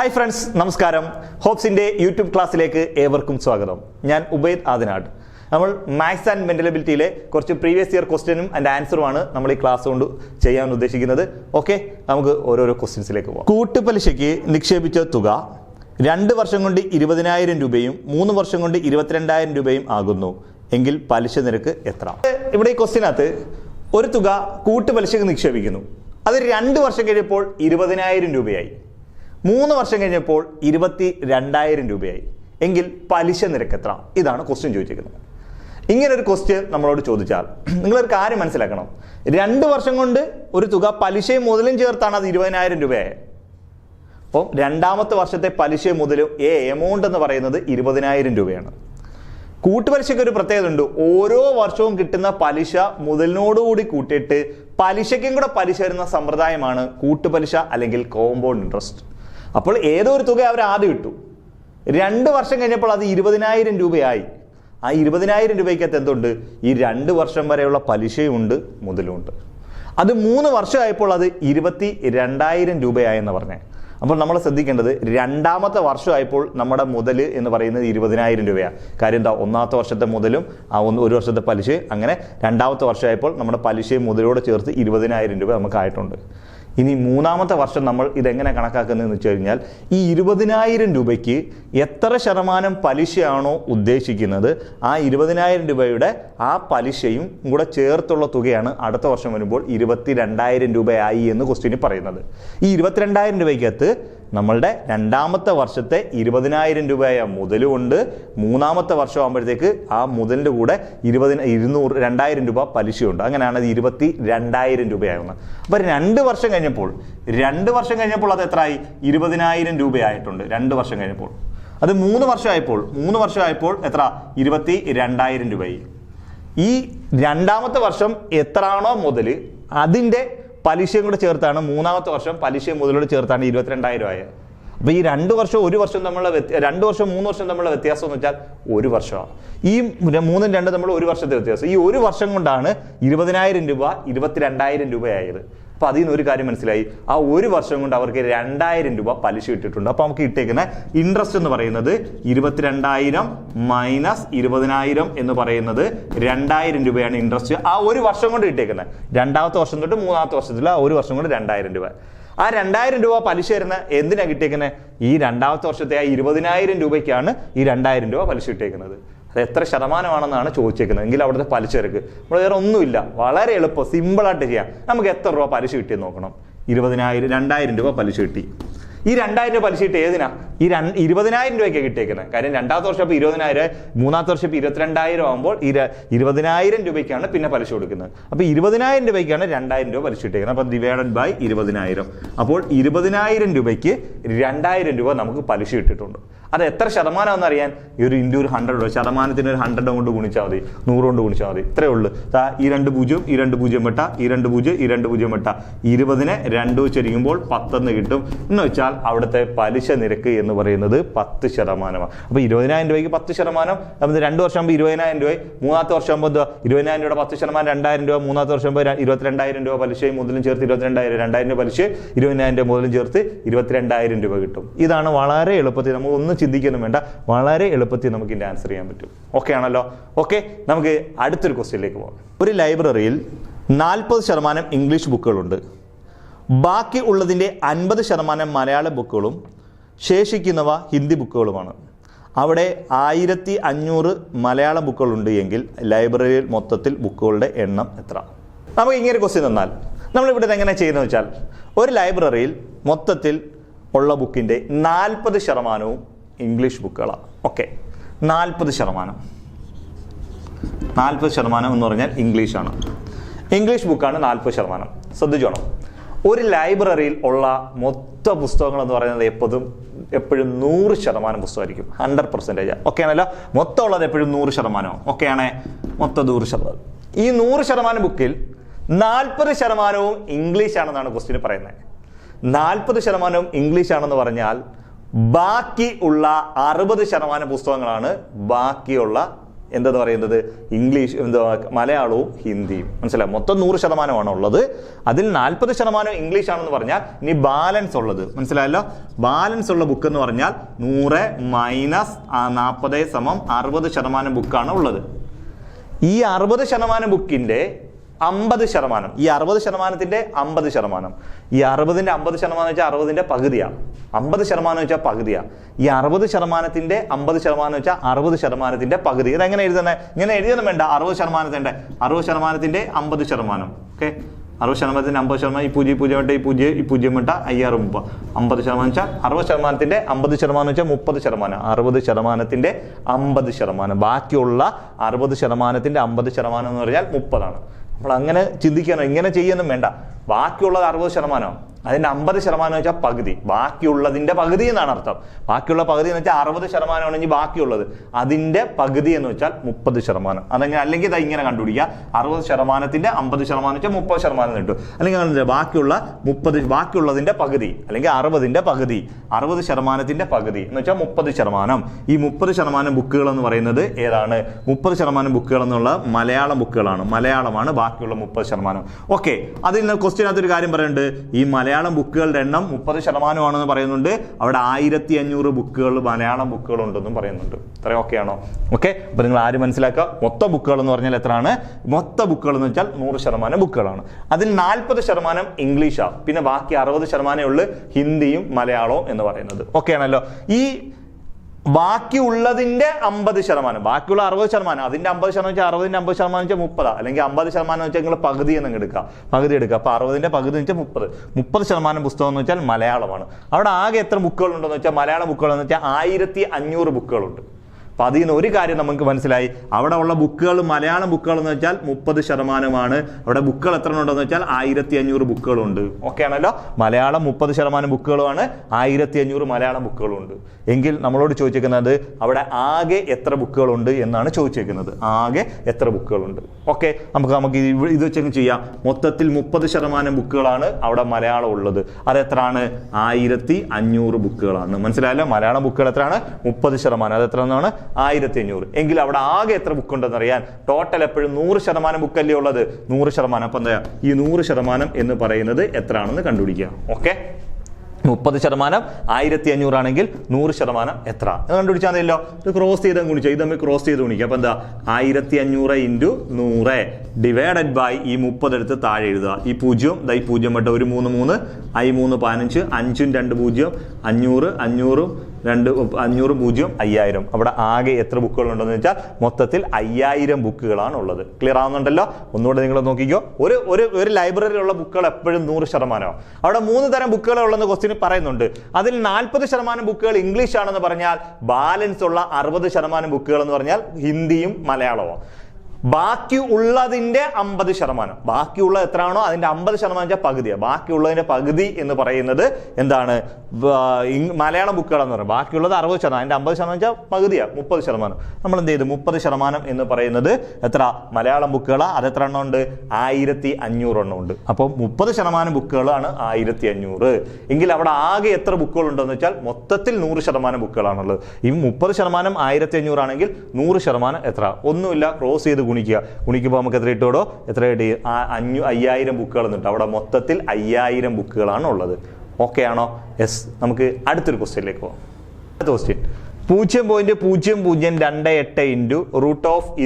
Hi friends, നമസ്കാരം. ഹോപ്സിൻ്റെ YouTube ക്ലാസ്സിലേക്ക് ഏവർക്കും സ്വാഗതം. ഞാൻ ഉബൈദ് ആദിനാട്. നമ്മൾ മാത്സ് ആൻഡ് മെൻ്റൽ എബിലിറ്റിയിലെ കുറച്ച് പ്രീവിയസ് ഇയർ ക്വസ്റ്റ്യനും ആൻഡ് ആൻസറുമാണ് നമ്മൾ ഈ ക്ലാസ് കൊണ്ട് ചെയ്യാൻ ഉദ്ദേശിക്കുന്നത്. ഓക്കെ, നമുക്ക് ഓരോരോ ക്വസ്റ്റ്യൻസിലേക്ക് പോകാം. കൂട്ടുപലിശയ്ക്ക് നിക്ഷേപിച്ച തുക 2 വർഷം കൊണ്ട് 20,000 രൂപയും 3 വർഷം കൊണ്ട് 22,000 രൂപയും ആകുന്നു എങ്കിൽ പലിശ നിരക്ക് എത്ര? ഇവിടെ ഈ ക്വസ്റ്റ്യനകത്ത് ഒരു തുക കൂട്ടുപലിശയ്ക്ക് നിക്ഷേപിക്കുന്നു. അത് 2 വർഷം കഴിഞ്ഞപ്പോൾ 20,000 രൂപയായി, 3 വർഷം കഴിഞ്ഞപ്പോൾ 22,000 രൂപയായി. എങ്കിൽ പലിശ നിരക്ക് എത്ര? ഇതാണ് ക്വസ്റ്റ്യൻ ചോദിച്ചിരിക്കുന്നത്. ഇങ്ങനൊരു ക്വസ്റ്റ്യൻ നമ്മളോട് ചോദിച്ചാൽ നിങ്ങളൊരു കാര്യം മനസ്സിലാക്കണം. 2 വർഷം കൊണ്ട് ഒരു തുക പലിശയും മുതലും ചേർത്താണ് അത് 20,000 രൂപയായത്. അപ്പം രണ്ടാമത്തെ വർഷത്തെ പലിശയും മുതലും എമൗണ്ട് എന്ന് പറയുന്നത് 20,000 രൂപയാണ്. കൂട്ടുപലിശയ്ക്ക് ഒരു പ്രത്യേകത ഉണ്ട്. ഓരോ വർഷവും കിട്ടുന്ന പലിശ മുതലിനോടുകൂടി കൂട്ടിയിട്ട് പലിശയ്ക്കും കൂടെ പലിശ വരുന്ന സമ്പ്രദായമാണ് കൂട്ടുപലിശ അല്ലെങ്കിൽ കോമ്പൗണ്ട് ഇൻട്രസ്റ്റ്. അപ്പോൾ ഏതോ ഒരു തുക അവർ ആദ്യം ഇട്ടു, 2 വർഷം കഴിഞ്ഞപ്പോൾ അത് 20,000 രൂപയായി. ആ 20,000 രൂപയ്ക്കകത്ത് എന്തുണ്ട്? ഈ 2 വർഷം വരെയുള്ള പലിശയുമുണ്ട്, മുതലുമുണ്ട്. അത് 3 വർഷമായപ്പോൾ അത് 22,000 രൂപയായെന്ന് പറഞ്ഞേ. അപ്പോൾ നമ്മൾ ശ്രദ്ധിക്കേണ്ടത്, രണ്ടാമത്തെ വർഷമായപ്പോൾ നമ്മുടെ മുതൽ എന്ന് പറയുന്നത് 20,000 രൂപയാണ്. കാര്യം എന്താ? ഒന്നാമത്തെ വർഷത്തെ മുതലും ഒരു വർഷത്തെ പലിശ, അങ്ങനെ രണ്ടാമത്തെ വർഷമായപ്പോൾ നമ്മുടെ പലിശയും മുതലോടെ ചേർത്ത് 20,000 രൂപ നമുക്കായിട്ടുണ്ട്. ഇനി മൂന്നാമത്തെ വർഷം നമ്മൾ ഇതെങ്ങനെ കണക്കാക്കുന്നതെന്ന് വെച്ച് കഴിഞ്ഞാൽ, ഈ 20,000 രൂപയ്ക്ക് എത്ര ശതമാനം പലിശയാണോ ഉദ്ദേശിക്കുന്നത്, ആ 20,000 രൂപയുടെ ആ പലിശയും കൂടെ ചേർത്തുള്ള തുകയാണ് അടുത്ത വർഷം വരുമ്പോൾ 22,000 രൂപയായി എന്ന് ക്വസ്റ്റ്യനിൽ പറയുന്നത്. ഈ 22,000 രൂപയ്ക്കകത്ത് നമ്മളുടെ രണ്ടാമത്തെ വർഷത്തെ 20,000 രൂപയായ മുതലുമുണ്ട്, മൂന്നാമത്തെ വർഷം ആകുമ്പോഴത്തേക്ക് ആ മുതലിൻ്റെ കൂടെ 2,000 രൂപ പലിശയുണ്ട്. അങ്ങനെയാണ് അത് 22,000 രൂപയാകുന്നത്. അപ്പോൾ 2 വർഷം കഴിഞ്ഞപ്പോൾ അത് എത്രയായി? 20,000 രൂപയായിട്ടുണ്ട് 2 വർഷം കഴിഞ്ഞപ്പോൾ. അത് 3 വർഷമായപ്പോൾ എത്ര? 22,000 രൂപയായി. ഈ രണ്ടാമത്തെ വർഷം എത്രയാണോ മുതൽ, അതിൻ്റെ പലിശയും കൂടെ ചേർത്താണ് മൂന്നാമത്തെ വർഷം പലിശയും മുതലോട് ചേർത്താണ് 22,000 ആയത്. അപ്പോൾ ഈ 2 വർഷം 1 വർഷം തമ്മിലുള്ള 2 വർഷം 3 വർഷം തമ്മിലുള്ള വ്യത്യാസം എന്ന് വെച്ചാൽ 1 വർഷമാണ്. ഈ 3ഉം 2 തമ്മിൽ 1 വർഷത്തെ വ്യത്യാസം. ഈ 1 വർഷം കൊണ്ടാണ് 20,000 രൂപ 22,000 രൂപയായത്. അപ്പോൾ അതിൽ നിന്ന് ഒരു കാര്യം മനസ്സിലായി, ആ 1 വർഷം കൊണ്ട് അവർക്ക് 2,000 രൂപ പലിശ ഇട്ടിട്ടുണ്ട്. അപ്പോൾ നമുക്ക് ഇട്ടേക്കുന്ന ഇൻട്രസ്റ്റ് എന്ന് പറയുന്നത് 22,000 മൈനസ് 20,000 എന്ന് പറയുന്നത് 2,000 രൂപയാണ് ഇൻട്രസ്റ്റ് ആ 1 വർഷം കൊണ്ട് ഇട്ടേക്കുന്നത്. രണ്ടാമത്തെ വർഷം തൊട്ട് മൂന്നാമത്തെ വർഷത്തിൽ ആ 1 വർഷം കൊണ്ട് 2,000 രൂപ. ആ 2,000 രൂപ പലിശ വരുന്ന എന്തിനാണ് കിട്ടിയേക്കുന്നത്? ഈ രണ്ടാമത്തെ വർഷത്തെ ആ 20,000 രൂപയ്ക്കാണ് ഈ 2,000 രൂപ പലിശ ഇട്ടേക്കുന്നത്. അത് എത്ര ശതമാനമാണെന്നാണ് ചോദിച്ചേക്കുന്നത്. എങ്കിൽ അവിടുത്തെ പലിശ നിരക്ക് നമ്മൾ വേറെ ഒന്നുമില്ല, വളരെ എളുപ്പം സിമ്പിളായിട്ട് ചെയ്യാം. നമുക്ക് എത്ര രൂപ പലിശ കിട്ടിയെന്ന് നോക്കണം. 2,000 രൂപ പലിശ കിട്ടി. ഈ 2,000 രൂപ പലിശ കിട്ടി ഏതിനാ? ഈ 20,000 രൂപയ്ക്ക് കിട്ടിയേക്കുന്നത്. കാര്യം രണ്ടാമത്തെ വർഷം ഇപ്പോൾ 20,000, മൂന്നാമത്തെ വർഷം ഇപ്പോൾ 22,000 ആകുമ്പോൾ ഈ 20,000 രൂപയ്ക്കാണ് പിന്നെ പലിശ കൊടുക്കുന്നത്. അപ്പോൾ 20,000 രൂപയ്ക്കാണ് 2,000 രൂപ പലിശ കിട്ടിയേക്കുന്നത്. അപ്പോൾ ഡിവൈഡഡ് ബൈ 20,000. അപ്പോൾ 20,000 രൂപയ്ക്ക് 2,000 രൂപ നമുക്ക് പലിശ ഇട്ടിട്ടുണ്ട്. അത് എത്ര ശതമാനമാണെന്ന് അറിയാൻ ഈ ഒരു ഇൻറ്റു 100 ശതമാനത്തിന് ഒരു 100 കൊണ്ട് ഗുണിച്ചാൽ മതി, 100 കൊണ്ട് ഗുണിച്ചാൽ മതി. ഇത്രയേ ഉള്ളൂ. ഈ 2 0, ഈ 2 0 വെട്ട, ഈ 2 0, ഈ 2 0 വെട്ട, 20നെ 2 വെച്ച് ചരിക്കുമ്പോൾ 10 എന്ന് കിട്ടും. എന്ന് വെച്ചാൽ അവിടുത്തെ പലിശ നിരക്ക് എന്ന് പറയുന്നത് 10%. അപ്പോൾ 20,000 രൂപയ്ക്ക് 10%, നമ്മൾ 2 വർഷം ആകുമ്പോൾ 20,000 രൂപ, മൂന്നാമത്തെ വർഷം ആകുമ്പോൾ എന്താ? 20,000 രൂപയുടെ 10%, 2,000 രൂപ. മൂന്നാമത്തെ വർഷം ആകുമ്പോൾ 22,000 രൂപ പലിശയും മുതലും ചേർത്ത് 22,000, 2,000 രൂപ പലിശ, 20,000 രൂപ മുതലും ചേർത്ത് 22,000 രൂപ കിട്ടും. ഇതാണ് വളരെ എളുപ്പത്തിൽ, നമ്മൾ ഒന്നും ചിന്തിക്കൊന്നും വേണ്ട, വളരെ എളുപ്പത്തിൽ നമുക്ക് ഇതിൻ്റെ ആൻസർ ചെയ്യാൻ പറ്റും. ഓക്കെ ആണല്ലോ? ഓക്കെ, നമുക്ക് അടുത്തൊരു ക്വസ്റ്റ്യനിലേക്ക് പോകാം. ഒരു ലൈബ്രറിയിൽ 40% ഇംഗ്ലീഷ് ബുക്കുകളുണ്ട്. ബാക്കി ഉള്ളതിൻ്റെ 50% മലയാള ബുക്കുകളും ശേഷിക്കുന്നവ ഹിന്ദി ബുക്കുകളുമാണ്. അവിടെ 1,500 മലയാള ബുക്കുകളുണ്ട് എങ്കിൽ ലൈബ്രറിയിൽ മൊത്തത്തിൽ ബുക്കുകളുടെ എണ്ണം എത്ര? നമുക്ക് ഇങ്ങനെ ക്വസ്റ്റ്യൻ തന്നാൽ നമ്മളിവിടെ എങ്ങനെ ചെയ്യുന്നത് വെച്ചാൽ, ഒരു ലൈബ്രറിയിൽ മൊത്തത്തിൽ ഉള്ള ബുക്കിൻ്റെ 40% ഇംഗ്ലീഷ് ബുക്കുകളാണ്. ഓക്കെ, 40% എന്ന് പറഞ്ഞാൽ ഇംഗ്ലീഷാണ്. ഇംഗ്ലീഷ് ബുക്കാണ് 40%. ശ്രദ്ധിച്ചോണം, ഒരു ലൈബ്രറിയിൽ ഉള്ള മൊത്തം പുസ്തകങ്ങൾ എന്ന് പറയുന്നത് എപ്പോഴും 100% പുസ്തകമായിരിക്കും. 100%. ഓക്കെ ആണല്ലോ? മൊത്തം ഉള്ളത് എപ്പോഴും 100%. ഓക്കെ ആണേ? മൊത്തം 100%. ഈ 100% ബുക്കിൽ 40% ഇംഗ്ലീഷാണെന്നാണ് ക്വസ്റ്റ്യൻ പറയുന്നത്. 40% ഇംഗ്ലീഷാണെന്ന് പറഞ്ഞാൽ ബാക്കി ഉള്ള 60% പുസ്തകങ്ങളാണ് ബാക്കിയുള്ള എന്തെന്ന് പറയുന്നത് ഇംഗ്ലീഷ്, മലയാളവും ഹിന്ദിയും. മനസ്സിലായി? മൊത്തം 100% ഉള്ളത്. അതിൽ 40% ഇംഗ്ലീഷ് ആണെന്ന് പറഞ്ഞാൽ ഇനി ബാലൻസ് ഉള്ളത് മനസ്സിലായല്ലോ. ബാലൻസ് ഉള്ള ബുക്ക് എന്ന് പറഞ്ഞാൽ 100 മൈനസ് 40 സമം 60% ബുക്കാണ് ഉള്ളത്. ഈ 60% ബുക്കിന്റെ 50%, ഈ 60%ത്തിന്റെ 50%, ഈ 60ന്റെ 50% വെച്ചാൽ 60ന്റെ പകുതിയാണ്. 50% വെച്ചാൽ പകുതിയാണ്. ഈ 60%ത്തിന്റെ 50% വെച്ചാൽ 60%ത്തിന്റെ പകുതി. ഇതെങ്ങനെ എഴുതുന്നത്? ഇങ്ങനെ എഴുതിയൊന്നും വേണ്ട. 60%ത്തിന്റെ 50%. ഓക്കെ, 60%ത്തിന്റെ 50%, ഈ 0 0 ഈ 0 ഇട്ട 5030. 50% വെച്ചാൽ 60%ത്തിന്റെ 50% വെച്ചാൽ 30%. 60%ത്തിന്റെ 50%. ബാക്കിയുള്ള 60%ത്തിന്റെ 50% എന്ന് പറഞ്ഞാൽ 30ആണ്. അപ്പോൾ അങ്ങനെ ചിന്തിക്കാനോ ഇങ്ങനെ ചെയ്യാനും വേണ്ട. ബാക്കിയുള്ളത് 60%, അതിന്റെ 50% വെച്ചാൽ പകുതി. ബാക്കിയുള്ളതിന്റെ പകുതി എന്നാണ് അർത്ഥം. ബാക്കിയുള്ള പകുതി എന്ന് വെച്ചാൽ 60% ആണെങ്കിൽ ബാക്കിയുള്ളത് അതിന്റെ പകുതി എന്ന് വെച്ചാൽ 30%. അതെങ്ങനെ? അല്ലെങ്കിൽ ഇങ്ങനെ കണ്ടുപിടിക്കുക. 60%ത്തിന്റെ 50% വെച്ചാൽ 30% കിട്ടും. അല്ലെങ്കിൽ ബാക്കിയുള്ള 30, ബാക്കിയുള്ളതിന്റെ പകുതി അല്ലെങ്കിൽ 60ന്റെ പകുതി, 60%ത്തിന്റെ പകുതി എന്ന് വെച്ചാൽ 30%. ഈ 30% ബുക്കുകൾ എന്ന് പറയുന്നത് ഏതാണ്? 30% ബുക്കുകൾ എന്നുള്ള മലയാളം ബുക്കുകളാണ്. മലയാളമാണ് ബാക്കിയുള്ള 30%. ഓക്കെ, അതിൽ നിന്ന് ക്വസ്റ്റ്യനകത്തൊരു കാര്യം പറയുന്നുണ്ട്. ഈ മലയാളം ബുക്കുകളുടെ എണ്ണം 30% ആണെന്ന് പറയുന്നുണ്ട്. അവിടെ 1500 ബുക്കുകൾ മലയാളം ബുക്കുകൾ ഉണ്ടെന്നും പറയുന്നുണ്ട്. ഇത്രയും ഓക്കെ ആണോ? ഓക്കെ, അപ്പൊ നിങ്ങൾ ആരും മനസ്സിലാക്കുക. മൊത്തം ബുക്കുകൾ എന്ന് പറഞ്ഞാൽ എത്രയാണ്? മൊത്തം ബുക്കുകൾ എന്ന് വെച്ചാൽ 100% ബുക്കുകളാണ്. അതിൽ 40% ഇംഗ്ലീഷാണ്. പിന്നെ ബാക്കി 60% ഉള്ളു ഹിന്ദിയും മലയാളവും എന്ന് പറയുന്നത്. ഓക്കെ ആണല്ലോ. ഈ ബാക്കിയുള്ളതിന്റെ 50%, ബാക്കിയുള്ള 60%, അതിന്റെ 50% വെച്ചാൽ 60ന്റെ 50% വെച്ചാൽ 30, അല്ലെങ്കിൽ 50% വെച്ചാൽ നിങ്ങൾ പകുതി എന്ന് എടുക്കുക. അപ്പൊ 60ന്റെ പകുതി വെച്ചാൽ 30% പുസ്തകം എന്ന് വെച്ചാൽ മലയാളമാണ്. അവിടെ ആകെ എത്ര ബുക്കുകൾ ഉണ്ടെന്ന് വെച്ചാൽ മലയാളം ബുക്കുകൾ എന്ന് വെച്ചാൽ 1500 ബുക്കുകളുണ്ട്. അപ്പൊ അതിൽ നിന്ന് ഒരു കാര്യം നമുക്ക് മനസ്സിലായി. അവിടെ ഉള്ള ബുക്കുകൾ മലയാളം ബുക്കുകൾ എന്ന് വെച്ചാൽ 30%. അവിടെ ബുക്കുകൾ എത്ര ഉണ്ടെന്ന് വെച്ചാൽ 1500 ബുക്കുകളുണ്ട്. ഓക്കെ ആണല്ലോ. മലയാളം 30% ബുക്കുകളുമാണ്, 1500 മലയാളം ബുക്കുകളുണ്ട്. എങ്കിൽ നമ്മളോട് ചോദിച്ചിരിക്കുന്നത് അവിടെ ആകെ എത്ര ബുക്കുകളുണ്ട് എന്നാണ് ചോദിച്ചിരിക്കുന്നത്. ആകെ എത്ര ബുക്കുകളുണ്ട്? ഓക്കെ, നമുക്ക് ഇത് വെച്ചങ്ങ് ചെയ്യാം. മൊത്തത്തിൽ 30% ബുക്കുകളാണ് അവിടെ മലയാളം ഉള്ളത്. അതെത്രയാണ്? 1500 ബുക്കുകളാണ്. മനസ്സിലായല്ലോ. മലയാളം ബുക്കുകൾ എത്രയാണ്? 30%. അത് എത്ര എന്നാണ്? 1500. എങ്കിൽ അവിടെ ആകെ എത്ര ബുക്ക് ഉണ്ടെന്ന് അറിയാൻ ടോട്ടൽ എപ്പോഴും 100% ബുക്കല്ലേ ഉള്ളത്? 100%. അപ്പൊ എന്താ ഈ 100% എന്ന് പറയുന്നത് എത്രയാണെന്ന് കണ്ടുപിടിക്കുക. ഓക്കെ, 30% 1500 ആണെങ്കിൽ 100% എത്ര കണ്ടുപിടിച്ചാൽ മതിയല്ലോ. ഇത് ക്രോസ് ചെയ്ത് ഗുണിക്കുക. ഇത് തമ്മിൽ ക്രോസ് ചെയ്ത് ഗുണിക്കുക. അപ്പൊ എന്താ? 1500 × 100 ഡിവൈഡഡ് ബൈ ഈ 30 എടുത്ത് താഴെ എഴുതുക. ഈ 0 ഈ 0 ഇട്ട് ഒരു 3 3 I 3 15 5 2 0 500 500 2 500 0 5000. അവിടെ ആകെ എത്ര ബുക്കുകൾ ഉണ്ടെന്ന് വെച്ചാൽ മൊത്തത്തിൽ 5000 ബുക്കുകളാണ് ഉള്ളത്. ക്ലിയർ ആവുന്നുണ്ടല്ലോ? ഒന്നുകൂടെ നിങ്ങൾ നോക്കിക്കോ. ഒരു ലൈബ്രറിയിലുള്ള ബുക്കുകൾ എപ്പോഴും 100%. അവിടെ 3 തരം ബുക്കുകൾ ഉള്ളതെന്ന് ക്വസ്റ്റ്യൻ പറയുന്നുണ്ട്. അതിൽ 40% ബുക്കുകൾ ഇംഗ്ലീഷ് ആണെന്ന് പറഞ്ഞാൽ ബാലൻസ് ഉള്ള 60% ബുക്കുകൾ എന്ന് പറഞ്ഞാൽ ഹിന്ദിയും മലയാളവും. ബാക്കി ഉള്ളതിന്റെ 50%, ബാക്കിയുള്ള എത്രയാണോ അതിന്റെ 50% വെച്ചാൽ പകുതിയാണ്. ബാക്കിയുള്ളതിന്റെ പകുതി എന്ന് പറയുന്നത് എന്താണ്? മലയാളം ബുക്കുകളെന്ന് പറയുന്നത്. ബാക്കിയുള്ളത് 60%, അതിന്റെ 50% വെച്ചാൽ പകുതിയാണ്, 30%. നമ്മൾ എന്ത് ചെയ്തു? 30% എന്ന് പറയുന്നത് എത്ര? മലയാളം ബുക്കുകളാണ്. അത് എത്ര എണ്ണം ഉണ്ട്? 1500 എണ്ണം ഉണ്ട്. അപ്പോൾ 30% ബുക്കുകളാണ് 1500. എങ്കിൽ അവിടെ ആകെ എത്ര ബുക്കുകൾ ഉണ്ടെന്ന് വെച്ചാൽ മൊത്തത്തിൽ 100% ബുക്കുകളാണുള്ളത്. ഈ 30% 1500 ആണെങ്കിൽ 100% എത്ര? ഒന്നുമില്ല, ക്രോസ് ചെയ്ത് ഗുണിക്കുമ്പോൾ നമുക്ക് എത്ര ഇട്ടോടോ? എത്ര കിട്ടി? 5000 ബുക്കുകൾ എന്നിട്ട് അവിടെ മൊത്തത്തിൽ 5000 ബുക്കുകളാണ് ഉള്ളത്. ഓക്കെ ആണോ? യെസ്. നമുക്ക് അടുത്തൊരു ക്വസ്റ്റ്യനിലേക്ക് പോകാം. അടുത്ത ക്വസ്റ്റ്യൻ 0.0028 ×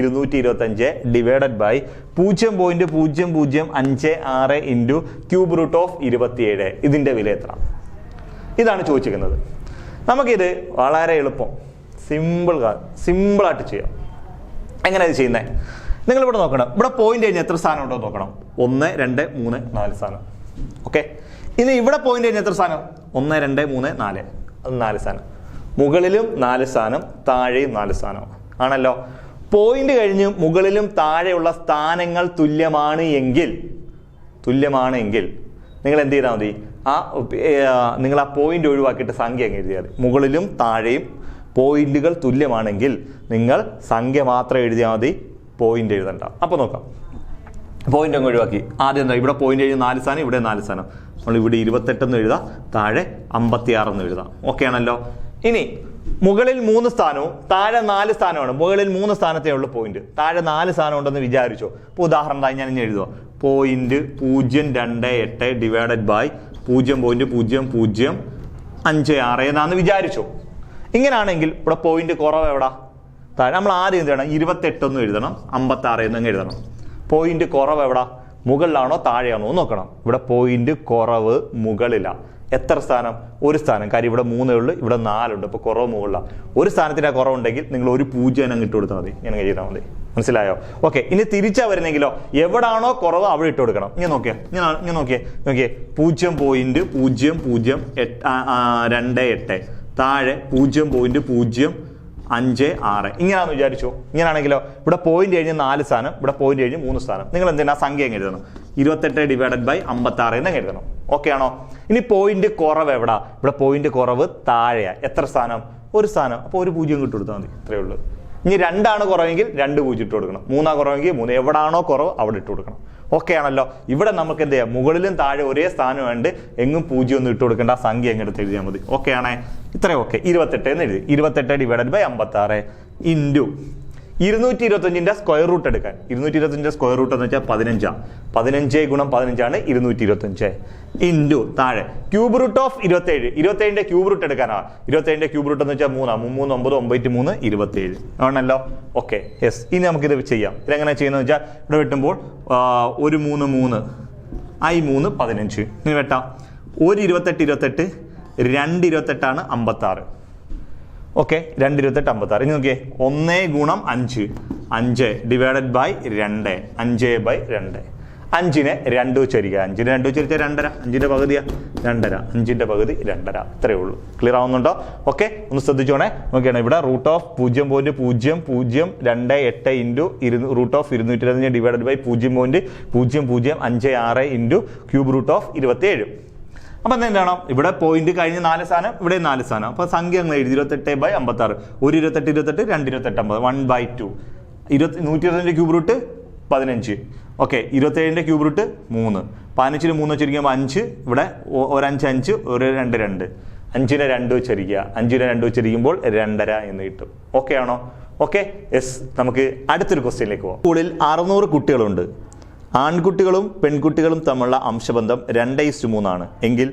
√225 ഡിവൈഡഡ് ബൈ 0.0056 × √27. ഇതിന്റെ വില എത്ര? ഇതാണ് ചോദിച്ചിരിക്കുന്നത്. നമുക്കിത് വളരെ എളുപ്പം, സിമ്പിളായിട്ട് ചെയ്യാം. എങ്ങനെയാണ് ഇത് ചെയ്യുന്നത്? നിങ്ങളിവിടെ നോക്കണം. ഇവിടെ പോയിന്റ് കഴിഞ്ഞ് എത്ര സ്ഥാനം ഉണ്ടോ നോക്കണം. 1 2 3 4 സ്ഥാനം. ഓക്കെ, ഇനി ഇവിടെ പോയിന്റ് കഴിഞ്ഞ് എത്ര സ്ഥാനം? 1 2 3 4. അത് 4 സ്ഥാനം. മുകളിലും 4 സ്ഥാനം, താഴെയും 4 സ്ഥാനം ആണല്ലോ. പോയിന്റ് കഴിഞ്ഞ് മുകളിലും താഴെയുള്ള സ്ഥാനങ്ങൾ തുല്യമാണ് എങ്കിൽ നിങ്ങൾ എന്ത് ചെയ്താൽ മതി? നിങ്ങൾ ആ പോയിന്റ് ഒഴിവാക്കിയിട്ട് സംഖ്യ അങ്ങ് എഴുതിയാൽ മതി. മുകളിലും താഴെയും പോയിന്റുകൾ തുല്യമാണെങ്കിൽ നിങ്ങൾ സംഖ്യ മാത്രം എഴുതിയാൽ മതി, പോയിന്റ് എഴുതണ്ട. അപ്പൊ നോക്കാം. പോയിന്റ് അങ്ങ് ഒഴിവാക്കി. ആദ്യം എന്താ? ഇവിടെ പോയിന്റ് കഴിഞ്ഞ് 4 സ്ഥാനം, ഇവിടെ 4 സ്ഥാനം. നമ്മൾ ഇവിടെ 28 എന്ന് എഴുതാം, താഴെ 56 എന്ന് എഴുതാം. ഓക്കെ ആണല്ലോ. ഇനി മുകളിൽ 3 സ്ഥാനവും താഴെ 4 സ്ഥാനമാണ്. മുകളിൽ 3 സ്ഥാനത്തേ ഉള്ളൂ പോയിന്റ്, താഴെ 4 സ്ഥാനം ഉണ്ടെന്ന് വിചാരിച്ചോ. ഇപ്പോൾ ഉദാഹരണമായി ഞാൻ ഇനി എഴുതുക 0.028 ഡിവൈഡഡ് ബൈ 0.0056 എന്നാന്ന് വിചാരിച്ചോ. ഇങ്ങനെയാണെങ്കിൽ ഇവിടെ പോയിന്റ് കുറവ് എവിടാ? താഴെ. നമ്മൾ ആദ്യം എന്ത് ചെയ്യണം? 28 ഒന്നും എഴുതണം, 56 എന്നങ്ങ് എഴുതണം. പോയിന്റ് കുറവ് എവിടാ? മുകളിലാണോ താഴെയാണോ നോക്കണം. ഇവിടെ പോയിന്റ് കുറവ് മുകളിലാണ്. എത്ര സ്ഥാനം? 1 സ്ഥാനം. കാര്യം ഇവിടെ 3 ഉള്ളു, ഇവിടെ 4 ഉണ്ട്. അപ്പോൾ കുറവ് മുകളിലാണ്. 1 സ്ഥാനത്തിന്റെ കുറവുണ്ടെങ്കിൽ നിങ്ങൾ ഒരു 0 അങ്ങ് ഇട്ട് കൊടുത്താൽ മതി. ഇങ്ങനെ ചെയ്താൽ മതി. മനസ്സിലായോ? ഓക്കെ. ഇനി തിരിച്ചാ വരുന്നെങ്കിലോ എവിടാണോ കുറവ് അവിടെ ഇട്ട് കൊടുക്കണം. ഇങ്ങനെ നോക്കിയേ 0.0028 താഴെ 0.056 ഇങ്ങനെയാണെന്ന് വിചാരിച്ചോ. ഇങ്ങനെയാണെങ്കിലോ ഇവിടെ പോയിന്റ് കഴിഞ്ഞ് 4 സ്ഥാനം, ഇവിടെ പോയിന്റ് കഴിഞ്ഞ് 3 സ്ഥാനം. നിങ്ങൾ എന്തിനാ സംഖ്യ എങ്ങനെ എഴുതണം? 28 ഡിവൈഡഡ് ബൈ 56 എന്ന് എഴുതണം. ഓക്കെ ആണോ? ഇനി പോയിന്റ് കുറവ് എവിടാ? ഇവിടെ പോയിന്റ് കുറവ് താഴെയാ. എത്ര സ്ഥാനം? 1 സ്ഥാനം. അപ്പോൾ ഒരു 0 ഇട്ട് കൊടുത്താൽ മതി. ഇത്രയേ ഉള്ളൂ. ഇനി 2 ആണ് കുറവെങ്കിൽ 2 0 ഇട്ട് കൊടുക്കണം. 3 കുറവെങ്കിൽ 3. എവിടാണോ കുറവ് അവിടെ ഇട്ട് കൊടുക്കണം. ഓക്കെ ആണല്ലോ? ഇവിടെ നമുക്ക് എന്ത് ചെയ്യാം? മുകളിലും താഴെ ഒരേ സ്ഥാനം വേണ്ട, എങ്ങും 0 ഒന്നും ഇട്ട് കൊടുക്കേണ്ട. ആ സംഖ്യ എങ്ങെടുത്ത് എഴുതിയാൽ മതി. ഓക്കെ ആണേ? ഇത്രയും ഓക്കെ. 28 എന്ന് എഴുതി. 28 ഡിവൈഡഡ് ബൈ 56 ഇൻറ്റു 225ന്റെ സ്ക്വയർ റൂട്ട് എടുക്കാൻ. 225ന്റെ സ്ക്വയർ റൂട്ട് എന്ന് വെച്ചാൽ 15. 15 ഗുണം 15 ആണ് 225 ഇൻറ്റു താഴെ ക്യൂബ് റൂട്ട് ഓഫ് 27. 27ന്റെ ക്യൂബ് റൂട്ട് എടുക്കാനാ. 27ന്റെ ക്യൂബ് റൂട്ട് എന്ന് വെച്ചാൽ 3 3 9 9 3 27 ആണല്ലോ. Okay, yes. ഇനി നമുക്കിത് ചെയ്യാം. ഇതെങ്ങനെ ചെയ്യുന്നത് വെച്ചാൽ ഇവിടെ വെട്ടുമ്പോൾ 1 3 3 I 3 15. ഇനി വെട്ടാം. 1 28 28 2 28 ആണ് 56. ഓക്കെ, 2 28 56. ഇനി നോക്കിയേ 1 ഗുണം 5 5 ഡിവൈഡഡ് ബൈ 2 5 ബൈ 2. 5നെ 2 ഉച്ചരിക്കുക. 5നെ 2 ഉച്ചരിച്ചാൽ 2.5. 5ന്റെ പകുതിയാ 2.5. 5ന്റെ പകുതി 2.5. ഇത്രയേ ഉള്ളൂ. ക്ലിയർ ആവുന്നുണ്ടോ? ഓക്കെ, ഒന്ന് ശ്രദ്ധിച്ചോണേ. നോക്കിയാണ് ഇവിടെ root of 0.0028 into root of 225 divided by 0.0056 into cube root of 27. അപ്പൊ എന്താണ്? ഇവിടെ പോയിന്റ് കഴിഞ്ഞ് 4 സ്ഥാനം, ഇവിടെ 4 സ്ഥാനം. അപ്പൊ സംഖ്യ അങ്ങ് എഴുതി 28 ബൈ 56. 1 28 28 2 28 50 1/2. 120ന്റെ ക്യൂബ് റൂട്ട് 15. ഓക്കെ, 27ന്റെ ക്യൂബ് റൂട്ട് 3. 15ന് 3 വെച്ചിരിക്കുമ്പോൾ 5. ഇവിടെ ഒരു 5 5 ഒരു 2 2. 5നെ 2 വെച്ചിരിക്കുക. 5നെ 2 വെച്ചിരിക്കുമ്പോൾ 2.5 എന്ന് കിട്ടും. ഓക്കെ ആണോ? Okay, yes. നമുക്ക് അടുത്തൊരു ക്വസ്റ്റ്യനിലേക്ക് പോകാം. സ്കൂളിൽ 600 കുട്ടികളുണ്ട്. ആൺകുട്ടികളും പെൺകുട്ടികളും തമ്മിലുള്ള അംശബന്ധം 2:3 ആണ് എങ്കിൽ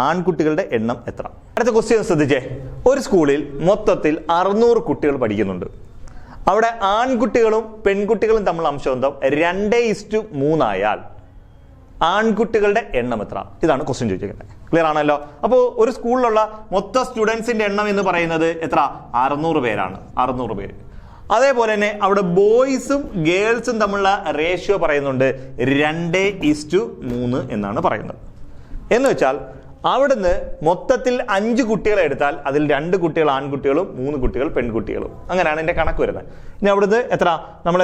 ആൺകുട്ടികളുടെ എണ്ണം എത്ര? അടുത്ത ക്വസ്റ്റ്യൻ ശ്രദ്ധിച്ചേ. ഒരു സ്കൂളിൽ മൊത്തത്തിൽ 600 കുട്ടികൾ പഠിക്കുന്നുണ്ട്. അവിടെ ആൺകുട്ടികളും പെൺകുട്ടികളും തമ്മിലുള്ള അംശബന്ധം 2:3 ആയാൽ ആൺകുട്ടികളുടെ എണ്ണം എത്ര? ഇതാണ് ക്വസ്റ്റ്യൻ ചോദിച്ചിരിക്കുന്നത്. ക്ലിയർ ആണല്ലോ? അപ്പോൾ ഒരു സ്കൂളിലുള്ള മൊത്തം സ്റ്റുഡൻസിന്റെ എണ്ണം എന്ന് പറയുന്നത് എത്ര? 600 പേരാണ്. 600 പേര്. അതേപോലെ തന്നെ അവിടെ ബോയ്സും ഗേൾസും തമ്മിലുള്ള റേഷ്യോ പറയുന്നുണ്ട് 2:3 എന്നാണ് പറയുന്നത്. എന്ന് വെച്ചാൽ അവിടുന്ന് മൊത്തത്തിൽ 5 കുട്ടികളെ എടുത്താൽ അതിൽ 2 കുട്ടികൾ ആൺകുട്ടികളും 3 കുട്ടികൾ പെൺകുട്ടികളും. അങ്ങനെയാണ് എൻ്റെ കണക്ക് വരുന്നത്. ഇനി അവിടുന്ന് നമ്മൾ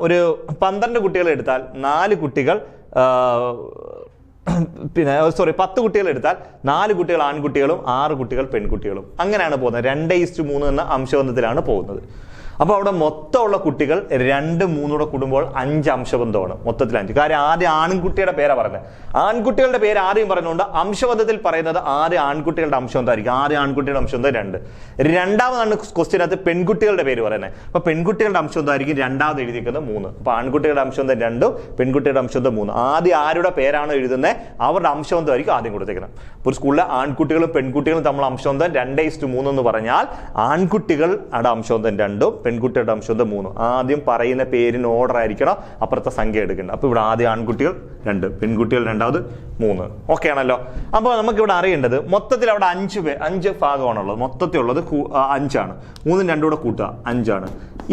ഒരു 12 കുട്ടികളെ എടുത്താൽ 4 കുട്ടികൾ 10 കുട്ടികൾ എടുത്താൽ 4 കുട്ടികൾ ആൺകുട്ടികളും 6 കുട്ടികൾ പെൺകുട്ടികളും. അങ്ങനെയാണ് പോകുന്നത്. 2:3 എന്ന അംശബന്ധത്തിലാണ് പോകുന്നത്. അപ്പോൾ അവിടെ മൊത്തമുള്ള കുട്ടികൾ 2 3 കൂടുമ്പോൾ 5 അംശബന്ധമാണ്. മൊത്തത്തിൽ 5. കാര്യം ആദ്യം ആൺകുട്ടിയുടെ പേരാ പറയുന്നത്. ആൺകുട്ടികളുടെ പേര് ആദ്യം പറഞ്ഞുകൊണ്ട് അംശബന്ധത്തിൽ പറയുന്നത് ആദ്യം ആൺകുട്ടികളുടെ അംശബന്ധമായിരിക്കും. ആദ്യം ആൺകുട്ടിയുടെ അംശബന്ധം 2. രണ്ടാമതാണ് ക്വസ്റ്റ്യനകത്ത് പെൺകുട്ടികളുടെ പേര് പറയുന്നത്. അപ്പൊ പെൺകുട്ടികളുടെ അംശബന്ധമായിരിക്കും രണ്ടാമത് എഴുതിയിരിക്കുന്നത് 3. അപ്പൊ ആൺകുട്ടികളുടെ അംശബന്ധം 2, പെൺകുട്ടിയുടെ അംശബന്ധം 3. ആദ്യം ആരുടെ പേരാണോ എഴുതുന്നത് അവരുടെ അംശബന്ധമായിരിക്കും ആദ്യം കൊടുത്തേക്കുന്നത്. അപ്പോൾ ഒരു സ്കൂളിലെ ആൺകുട്ടികളും പെൺകുട്ടികളും തമ്മിലുള്ള അംശബന്ധം 2:3 എന്ന് പറഞ്ഞാൽ ആൺകുട്ടികളുടെ അംശബന്ധം 2, പെൺകുട്ടിയുടെ അംശബന്ധം 3. ആദ്യം പറയുന്ന പേരിന് ഓർഡർ ആയിരിക്കണം അപ്പുറത്തെ സംഖ്യ എടുക്കേണ്ടത്. അപ്പൊ ഇവിടെ ആദ്യം ആൺകുട്ടികൾ 2, പെൺകുട്ടികൾ രണ്ടാമത് 3. ഓക്കെ ആണല്ലോ? അപ്പോൾ നമുക്ക് ഇവിടെ അറിയേണ്ടത് മൊത്തത്തിൽ അവിടെ 5 ഭാഗമാണുള്ളത്. മൊത്തത്തിൽ ഉള്ളത് 5 ആണ്. 3 2 കൂടെ കൂട്ടുക 5 ആണ്.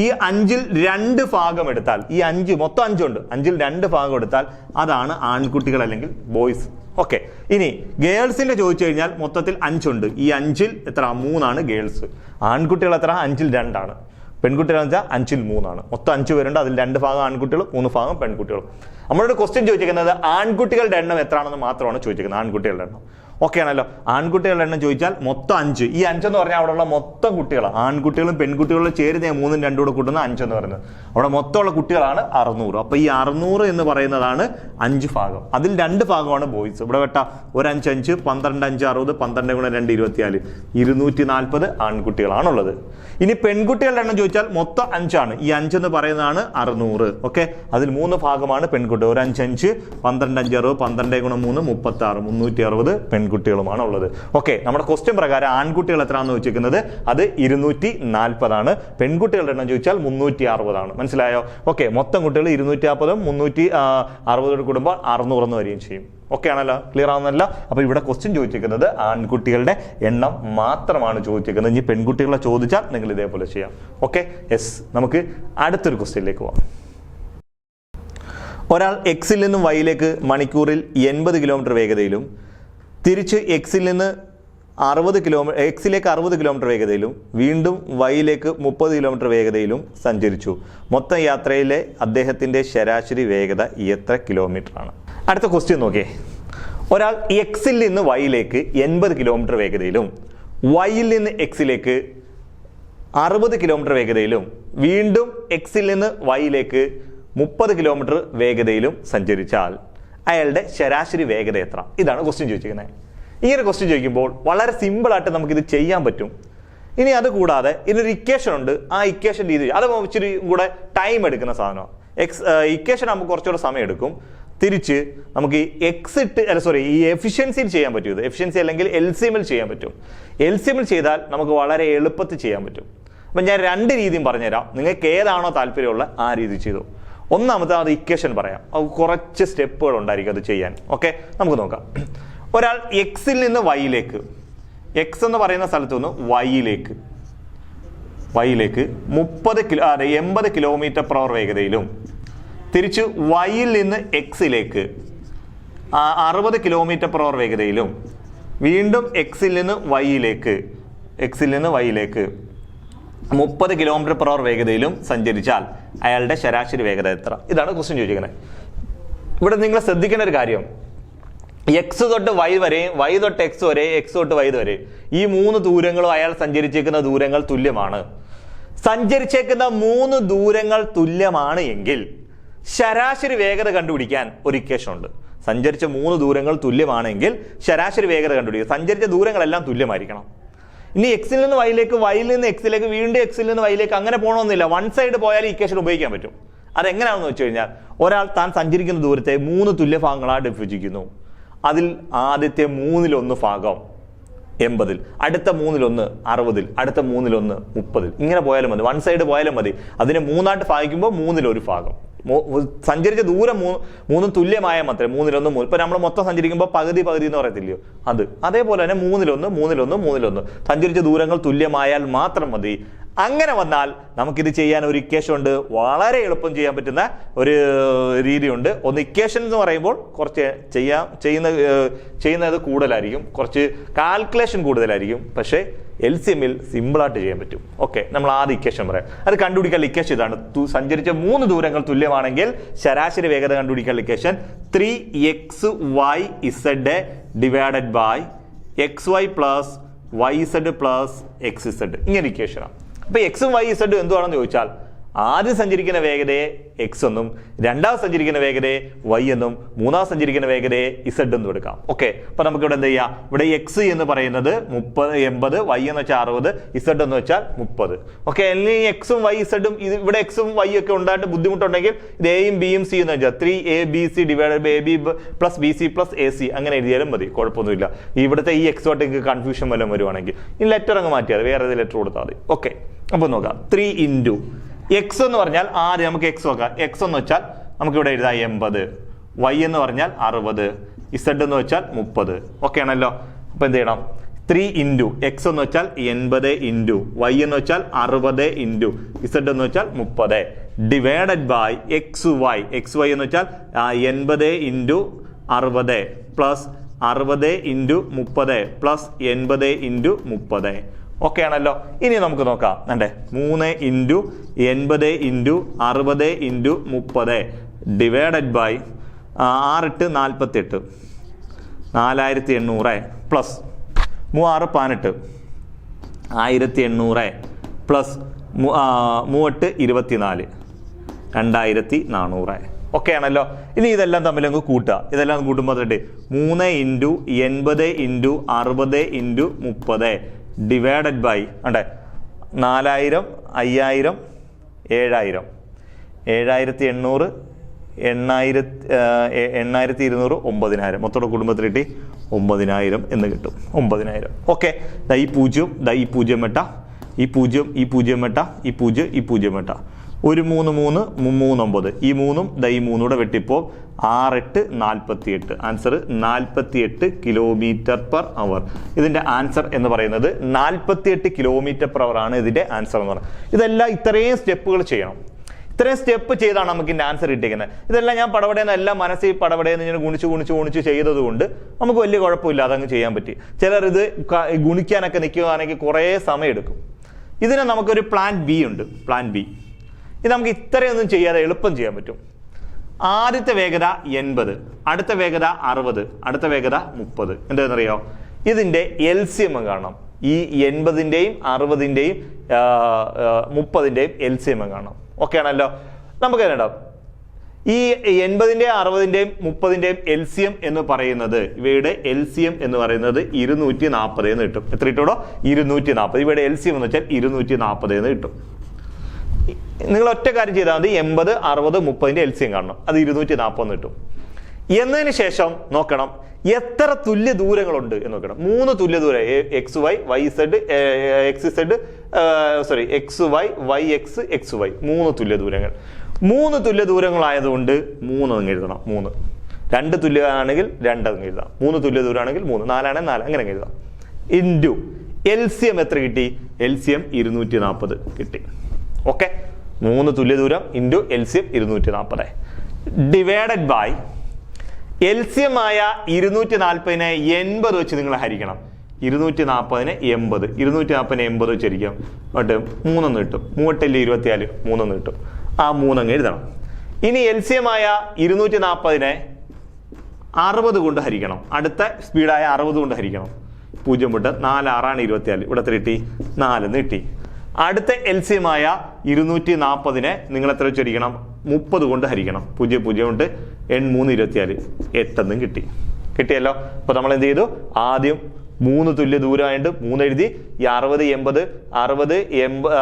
ഈ 5ൽ 2 ഭാഗം എടുത്താൽ ഈ 5 മൊത്തം 5 ഉണ്ട്. 5ൽ 2 ഭാഗം എടുത്താൽ അതാണ് ആൺകുട്ടികൾ അല്ലെങ്കിൽ ബോയ്സ്. ഓക്കെ, ഇനി ഗേൾസിന്റെ ചോദിച്ചു കഴിഞ്ഞാൽ മൊത്തത്തിൽ 5 ഉണ്ട്. ഈ 5ൽ 3 ആണ് ഗേൾസ്. ആൺകുട്ടികൾ 5ൽ 2 ആണ്. പെൺകുട്ടികൾ 5ൽ 3 ആണ്. മൊത്തം 5 പേരുണ്ട്. അതിൽ 2 ഭാഗം ആൺകുട്ടികളും 3 ഭാഗം പെൺകുട്ടികളും. നമ്മളോട് ക്വസ്റ്റ്യൻ ചോദിച്ചിരിക്കുന്നത് ആൺകുട്ടികളുടെ എണ്ണം എത്രയാണെന്ന് മാത്രമാണ് ചോദിച്ചിരിക്കുന്നത്. ആൺകുട്ടികളുടെ എണ്ണം. ഓക്കെ ആണല്ലോ. ആൺകുട്ടികളുടെ എണ്ണം ചോദിച്ചാൽ മൊത്തം 5. ഈ 5 എന്ന് പറഞ്ഞാൽ അവിടെയുള്ള മൊത്തം കുട്ടികളാണ്. ആൺകുട്ടികളും പെൺകുട്ടികളും ചേരുന്ന 3 2 കൂടെ കൂട്ടുന്ന 5 എന്ന് പറയുന്നത്. അവിടെ മൊത്തമുള്ള കുട്ടികളാണ് 600. അപ്പോൾ ഈ 600 എന്ന് പറയുന്നതാണ് 5 ഭാഗം. അതിൽ 2 ഭാഗമാണ് ബോയ്സ്. ഇവിടെ വെട്ട ഒരു 5 5 12 5 60 12 ഗുണം 2 24 240 ആൺകുട്ടികളാണുള്ളത്. ഇനി പെൺകുട്ടികളുടെ എണ്ണം ചോദിച്ചാൽ മൊത്തം 5 ആണ്. ഈ 5 എന്ന് പറയുന്നതാണ് 600. ഓക്കെ, അതിൽ 3 ഭാഗമാണ് പെൺകുട്ടി. ഒരു 5 5 12 5 60 12 ഗുണം 3 36 360 പെൺകുട്ടികളുമാണ് ഉള്ളത്. ഓക്കെ, നമ്മുടെ ക്വസ്റ്റ്യൻ പ്രകാരം ആൺകുട്ടികൾ എത്രയാണെന്ന് ചോദിച്ചിരിക്കുന്നത് അത് 240 ആണ്. പെൺകുട്ടികളുടെ എണ്ണം ചോദിച്ചാൽ 360 ആണ്. മനസ്സിലായോ? ഓക്കെ, മൊത്തം കുട്ടികൾ 240 360 കൂടുമ്പോൾ 600 എന്ന് വരികയും ചെയ്യും. ഓക്കെ ആണല്ലോ, ക്ലിയർ ആവുന്നല്ലോ. അപ്പോൾ ഇവിടെ ക്വസ്റ്റ്യൻ ചോദിച്ചിരിക്കുന്നത് ആൺകുട്ടികളുടെ എണ്ണം മാത്രമാണ് ചോദിച്ചിരിക്കുന്നത്. ഇനി പെൺകുട്ടികളെ ചോദിച്ചാൽ നിങ്ങൾ ഇതേപോലെ ചെയ്യാം. Okay, yes. നമുക്ക് അടുത്തൊരു ക്വസ്റ്റ്യനിലേക്ക് പോവാം. ഒരാൾ എക്സിൽ നിന്നും വൈയിലേക്ക് മണിക്കൂറിൽ 80 കിലോമീറ്റർ വേഗതയിലും തിരിച്ച് എക്സിൽ നിന്ന് 60 കിലോമീറ്റർ വേഗതയിലും വീണ്ടും വൈയിലേക്ക് 30 കിലോമീറ്റർ വേഗതയിലും സഞ്ചരിച്ചു. മൊത്തം യാത്രയിലെ അദ്ദേഹത്തിൻ്റെ ശരാശരി വേഗത എത്ര കിലോമീറ്റർ ആണ്? അടുത്ത ക്വസ്റ്റ്യൻ നോക്കിയേ. ഒരാൾ എക്സിൽ നിന്ന് വൈയിലേക്ക് 80 കിലോമീറ്റർ വേഗതയിലും വൈയിൽ നിന്ന് എക്സിലേക്ക് 60 കിലോമീറ്റർ വേഗതയിലും വീണ്ടും എക്സിൽ നിന്ന് വൈയിലേക്ക് 30 കിലോമീറ്റർ വേഗതയിലും സഞ്ചരിച്ചാൽ അയാളുടെ ശരാശരി വേഗത എത്ര? ഇതാണ് ക്വസ്റ്റ്യൻ ചോദിച്ചിരിക്കുന്നത്. ഇങ്ങനെ ക്വസ്റ്റ്യൻ ചോദിക്കുമ്പോൾ വളരെ സിമ്പിളായിട്ട് നമുക്കിത് ചെയ്യാൻ പറ്റും. ഇനി അത് കൂടാതെ ഇതിനൊരു ഇക്വേഷൻ ഉണ്ട്. ആ ഇക്വേഷൻ രീതി അത് ഇച്ചിരി കൂടെ ടൈം എടുക്കുന്ന സാധനമാണ്. ഇക്വേഷൻ ആകുമ്പോൾ കുറച്ചുകൂടെ സമയം എടുക്കും. തിരിച്ച് നമുക്ക് ഈ എഫിഷ്യൻസിയിൽ ചെയ്യാൻ പറ്റും. ഇത് എഫിഷ്യൻസി അല്ലെങ്കിൽ എൽസിഎമ്മിൽ ചെയ്യാൻ പറ്റും. എൽസിഎമ്മിൽ ചെയ്താൽ നമുക്ക് വളരെ എളുപ്പത്തിൽ ചെയ്യാൻ പറ്റും. അപ്പം ഞാൻ 2 രീതിയും പറഞ്ഞുതരാം. നിങ്ങൾക്ക് ഏതാണോ താല്പര്യമുള്ള ആ രീതി ചെയ്തു. ഒന്നാമത്തെ അത് ഇക്വേഷൻ പറയാം. അത് കുറച്ച് സ്റ്റെപ്പുകൾ ഉണ്ടായിരിക്കും അത് ചെയ്യാൻ. ഓക്കെ, നമുക്ക് നോക്കാം. ഒരാൾ എക്സിൽ നിന്ന് വൈയിലേക്ക്, എക്സ് എന്ന് പറയുന്ന സ്ഥലത്തു നിന്ന് വൈയിലേക്ക് 80 കിലോമീറ്റർ പെർ അവർ വേഗതയിലും തിരിച്ച് വൈയിൽ നിന്ന് എക്സിലേക്ക് 60 കിലോമീറ്റർ പെർ അവർ വേഗതയിലും വീണ്ടും എക്സിൽ നിന്ന് വൈയിലേക്ക് 30 കിലോമീറ്റർ പെർ അവർ വേഗതയിലും സഞ്ചരിച്ചാൽ അയാളുടെ ശരാശരി വേഗത എത്ര? ഇതാണ് ക്വസ്റ്റ്യൻ ചോദിക്കുന്നത്. ഇവിടെ നിങ്ങൾ ശ്രദ്ധിക്കേണ്ട ഒരു കാര്യം, എക്സ് തൊട്ട് വൈ വരെ, വൈ തൊട്ട് എക്സ് വരെ, എക്സ് തൊട്ട് വൈ വരെ, ഈ 3 ദൂരങ്ങളും അയാൾ സഞ്ചരിച്ചേക്കുന്ന ദൂരങ്ങൾ തുല്യമാണ്. സഞ്ചരിച്ചേക്കുന്ന 3 ദൂരങ്ങൾ തുല്യമാണ് എങ്കിൽ ശരാശരി വേഗത കണ്ടുപിടിക്കാൻ ഒരു ഇക്വേഷൻ ഉണ്ട്. സഞ്ചരിച്ച 3 ദൂരങ്ങൾ തുല്യമാണെങ്കിൽ ശരാശരി വേഗത കണ്ടുപിടിക്കുക. സഞ്ചരിച്ച ദൂരങ്ങളെല്ലാം തുല്യമായിരിക്കണം. ഇനി എക്സിൽ നിന്ന് വൈയിലേക്ക്, വൈയിൽ നിന്ന് എക്സിലേക്ക്, വീണ്ടും എക്സിൽ നിന്ന് വൈയിലേക്ക് അങ്ങനെ പോകണമെന്നില്ല. വൺ സൈഡ് പോയാൽ ഇക്വേഷൻ ഉപയോഗിക്കാൻ പറ്റും. അതെങ്ങനെയാണെന്ന് വെച്ച് കഴിഞ്ഞാൽ ഒരാൾ താൻ സഞ്ചരിക്കുന്ന ദൂരത്തെ 3 തുല്യ ഭാഗങ്ങളായി വിഭജിക്കുന്നു. അതിൽ ആദ്യത്തെ 1/3 ഭാഗം 80, അടുത്ത 1/3 60, അടുത്ത 1/3 30. ഇങ്ങനെ പോയാലും മതി, വൺ സൈഡ് പോയാലും മതി. അതിനെ 3 ഭാഗിക്കുമ്പോൾ 1/3 ഭാഗം. സഞ്ചരിച്ച ദൂരം 3 തുല്യമായ മാത്രമേ 1/3. ഇപ്പൊ നമ്മൾ മൊത്തം സഞ്ചരിക്കുമ്പോൾ പകുതി എന്ന് പറയത്തില്ലയോ, അത് അതേപോലെ തന്നെ 1/3 സഞ്ചരിച്ച ദൂരങ്ങൾ തുല്യമായാൽ മാത്രം മതി. അങ്ങനെ വന്നാൽ നമുക്കിത് ചെയ്യാൻ ഒരു ഇക്വേഷൻ ഉണ്ട്. വളരെ എളുപ്പം ചെയ്യാൻ പറ്റുന്ന ഒരു രീതിയുണ്ട്. ഒന്ന് ഇക്വേഷൻ എന്ന് പറയുമ്പോൾ കുറച്ച് ചെയ്യുന്നത് കൂടുതലായിരിക്കും, കുറച്ച് കാൽക്കുലേഷൻ കൂടുതലായിരിക്കും. പക്ഷേ എൽസിഎമ്മിൽ സിമ്പിളായിട്ട് ചെയ്യാൻ പറ്റും. ഓക്കെ, നമ്മൾ ആദ്യം ഇക്വേഷൻ പറയാം. അത് കണ്ടുപിടിക്കാൻ ഇക്വേഷൻ ഇതാണ്. സഞ്ചരിച്ച 3 ദൂരങ്ങൾ തുല്യമാണെങ്കിൽ ശരാശരി വേഗത കണ്ടുപിടിക്കാൻ equation 3xyz divided by xy plus yz plus xz. ഇങ്ങനെ ഇക്വേഷനാണ്. അപ്പൊ എക്സും വൈ ഇസഡും എന്തുവാണെന്ന് ചോദിച്ചാൽ ആദ്യം സഞ്ചരിക്കുന്ന വേഗതയെ എക്സ് എന്നും, രണ്ടാമത് സഞ്ചരിക്കുന്ന വേഗതയെ വൈ എന്നും, മൂന്നാമത് സഞ്ചരിക്കുന്ന വേഗതയെ ഇസഡ് എന്നും എടുക്കാം. ഓക്കെ, അപ്പൊ നമുക്ക് ഇവിടെ എന്ത് ചെയ്യാം? ഇവിടെ എക്സ് എന്ന് പറയുന്നത് 80, വൈ എന്ന് വെച്ചാൽ 60, ഇസഡ് എന്ന് വെച്ചാൽ 30. ഓക്കെ, അല്ലെങ്കിൽ എക്സും വൈ ഇസഡും ഇവിടെ എക്സും വൈ ഒക്കെ ഉണ്ടായിട്ട് ബുദ്ധിമുട്ടുണ്ടെങ്കിൽ ഇത് എയും ബിയും സി എന്ന് വെച്ചാൽ 3abc divided by ab plus bc plus ac അങ്ങനെ എഴുതിയാലും മതി, കുഴപ്പമൊന്നുമില്ല. ഇവിടുത്തെ ഈ എക്സ് തൊട്ട് നിങ്ങൾക്ക് കൺഫ്യൂഷൻ വല്ലതും വരുവാണെങ്കിൽ ഈ ലെറ്റർ അങ്ങ് മാറ്റിയാൽ വേറെ ഏത് ലെറ്റർ കൊടുത്താൽ മതി. ഓക്കെ, അപ്പൊ നോക്കാം. 3 ഇൻറ്റു എക്സ് എന്ന് പറഞ്ഞാൽ ആദ്യം നമുക്ക് എക്സ് നോക്കാം. എക്സ് എന്ന് വെച്ചാൽ നമുക്ക് ഇവിടെ എഴുതാം 80, വൈ എന്ന് പറഞ്ഞാൽ 60, ഇസഡ് എന്ന് വെച്ചാൽ 30. ഓക്കെ ആണല്ലോ. അപ്പൊ എന്ത് ചെയ്യണം? 3 ഇൻറ്റു എക്സ് എന്ന് വെച്ചാൽ 80 ഇൻറ്റു വൈ എന്ന് വെച്ചാൽ 60 ഇൻറ്റു ഇസഡ് എന്ന് വെച്ചാൽ 30 ഡിവൈഡഡ് ബൈ എക്സ് വൈ എന്ന് വെച്ചാൽ 80 into 60 plus 60 into 30 plus 80 into 30. Okay ആണല്ലോ. ഇനി നമുക്ക് നോക്കാം. 3 into 80 into 60 into 30 divided by 6 × 48 4800 plus 3 18 1800 plus 3 24 2400. Okay ആണല്ലോ. ഇനി ഇതെല്ലാം തമ്മിൽ അങ്ങ് കൂട്ടുക. ഇതെല്ലാം കൂട്ടുമ്പോൾ 3 × 80 × 60 × 30 ഡിവൈഡഡ് ബൈ 4000 5000 7000 7800 8200 9000 മൊത്തം കുടുംബത്തിൽ കിട്ടി 9000 എന്ന് കിട്ടും. 9000. ഓക്കെ. ഈ 0 ഈ 0 വെട്ട ഈ 0 ഈ 0 വെട്ട ഈ 0 ഈ 0 വെട്ട 1 3 3 3 9 ഈ 3ഉം ഈ 3 വെട്ടിപ്പോ 6 8 48. Answer 48 km/h. ഇതിന്റെ ആൻസർ എന്ന് പറയുന്നത് 48 km/h ആണ് ഇതിന്റെ ആൻസർ എന്ന് പറയുന്നത്. ഇതെല്ലാം ഇത്രയും സ്റ്റെപ്പുകൾ ചെയ്യണം. ഇത്രയും സ്റ്റെപ്പ് ചെയ്താണ് നമുക്ക് ഇതിന്റെ ആൻസർ കിട്ടിയിരിക്കുന്നത്. ഇതെല്ലാം ഞാൻ പടപടയെന്ന് എല്ലാം മനസ്സിൽ പടപടയെന്ന് ഇങ്ങനെ ഗുണിച്ച് ചെയ്തത് കൊണ്ട് നമുക്ക് വലിയ കുഴപ്പമില്ലാതെ അങ്ങ് ചെയ്യാൻ പറ്റി. ചിലർ ഇത് ഗുണിക്കാനൊക്കെ നിൽക്കുകയാണെങ്കിൽ കുറേ സമയം എടുക്കും. ഇതിന് നമുക്കൊരു പ്ലാൻ ബി ഉണ്ട്. പ്ലാൻ ബി ഇത് നമുക്ക് ഇത്രയൊന്നും ചെയ്യാതെ എളുപ്പം ചെയ്യാൻ പറ്റും. ആദ്യത്തെ വേഗത 80, അടുത്ത വേഗത 60, അടുത്ത വേഗത 30. എന്താണെന്നറിയോ? ഇതിന്റെ LCM കാണണം. ഈ 80ന്റെയും 60ന്റെയും 30ന്റെയും LCM കാണണം. ഓക്കെ ആണല്ലോ. നമുക്ക് എന്താ ഈ 80ന്റെയും 60ന്റെയും 30ന്റെയും LCM എന്ന് പറയുന്നത്, ഇവയുടെ LCM എന്ന് പറയുന്നത് 240 എന്ന് കിട്ടും. എത്ര കിട്ടുമോ? 240. ഇവയുടെ LCM എന്ന് വെച്ചാൽ 240 എന്ന് കിട്ടും. നിങ്ങൾ ഒറ്റ കാര്യം ചെയ്താൽ മതി. 80 60 30ന്റെ LCM കാണണം. അത് 240 എന്ന് കിട്ടും. എന്നതിന് ശേഷം നോക്കണം എത്ര തുല്യ ദൂരങ്ങളുണ്ട് എന്ന് നോക്കണം. 3 തുല്യ ദൂരം XY YZ XZ XY YX XY 3 തുല്യ ദൂരങ്ങൾ. 3 തുല്യ ദൂരങ്ങളായതുകൊണ്ട് 3 അങ്ങ് എഴുതണം. 3 2 തുല്യമാണെങ്കിൽ 2 അങ്ങ് എഴുതാം. 3 തുല്യ ദൂരമാണെങ്കിൽ 3, 4 ആണെങ്കിൽ 4 അങ്ങനെ അങ്ങ് എഴുതാം. ഇൻറ്റു LCM എത്ര കിട്ടി? LCM 240 കിട്ടി. ഓക്കെ. 3 തുല്യ ദൂരം into LCM 240 divided by LCM ആയ 240നെ 80 വെച്ച് നിങ്ങൾ ഹരിക്കണം. 240നെ 80 240നെ 80 വെച്ച് ഹരിക്കാം. എന്നിട്ട് 3 എന്ന് കിട്ടും. 3 24 3 എന്ന് കിട്ടും. ആ 3 അങ്ങ് എഴുതണം. ഇനി LCM ആയ 240നെ 60 കൊണ്ട് ഹരിക്കണം. അടുത്ത സ്പീഡായ 60 കൊണ്ട് ഹരിക്കണം. 0 തൊട്ട് 4 6 24. ഇവിടെ എത്ര കിട്ടി? 4 എന്ന് കിട്ടി. അടുത്ത LCM ആയ 240നെ നിങ്ങൾ എത്ര വെച്ച് ഹരിക്കണം? 30 കൊണ്ട് ഹരിക്കണം. 0 0 കൊണ്ട് 8 3 24 8 എന്നും കിട്ടി. കിട്ടിയല്ലോ. അപ്പൊ നമ്മൾ എന്ത് ചെയ്തു? ആദ്യം 3 തുല്യ ദൂരമായിട്ട് 3 എഴുതി. ഈ 60 80 60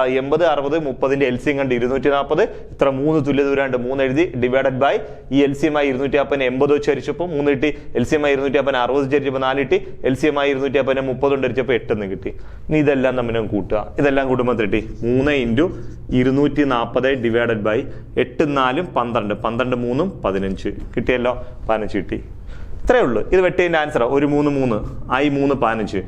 80 60 30ന്റെ LCM കണ്ട് 240. ഇത്ര 3 തുല്യ ദൂരമായിട്ട് 3 എഴുതി. ഡിവൈഡഡ് ബൈ ഈ LCM ആയി 240 80 വെച്ച് ഹരിച്ചപ്പോൾ 3 കിട്ടി. LCM ആയി 240 60 വെച്ച് ഹരിച്ചപ്പോൾ 4 കിട്ടി. LCM ആയി 240 30 കൊണ്ട് ഹരിച്ചപ്പോൾ 8 എന്ന് കിട്ടി. ഇനി ഇതെല്ലാം തമ്മിൽ കൂട്ടുക. ഇതെല്ലാം കൂട്ടുമ്പോൾ കിട്ടി 3 × 240 ഡിവൈഡഡ് ബൈ 8 4 12 12 3 15 കിട്ടിയല്ലോ. 15 കിട്ടി. ഇത്രയേ ഉള്ളൂ. ഇത് വെട്ടിയതിന്റെ ആൻസർ 1 3 3 I 3 15.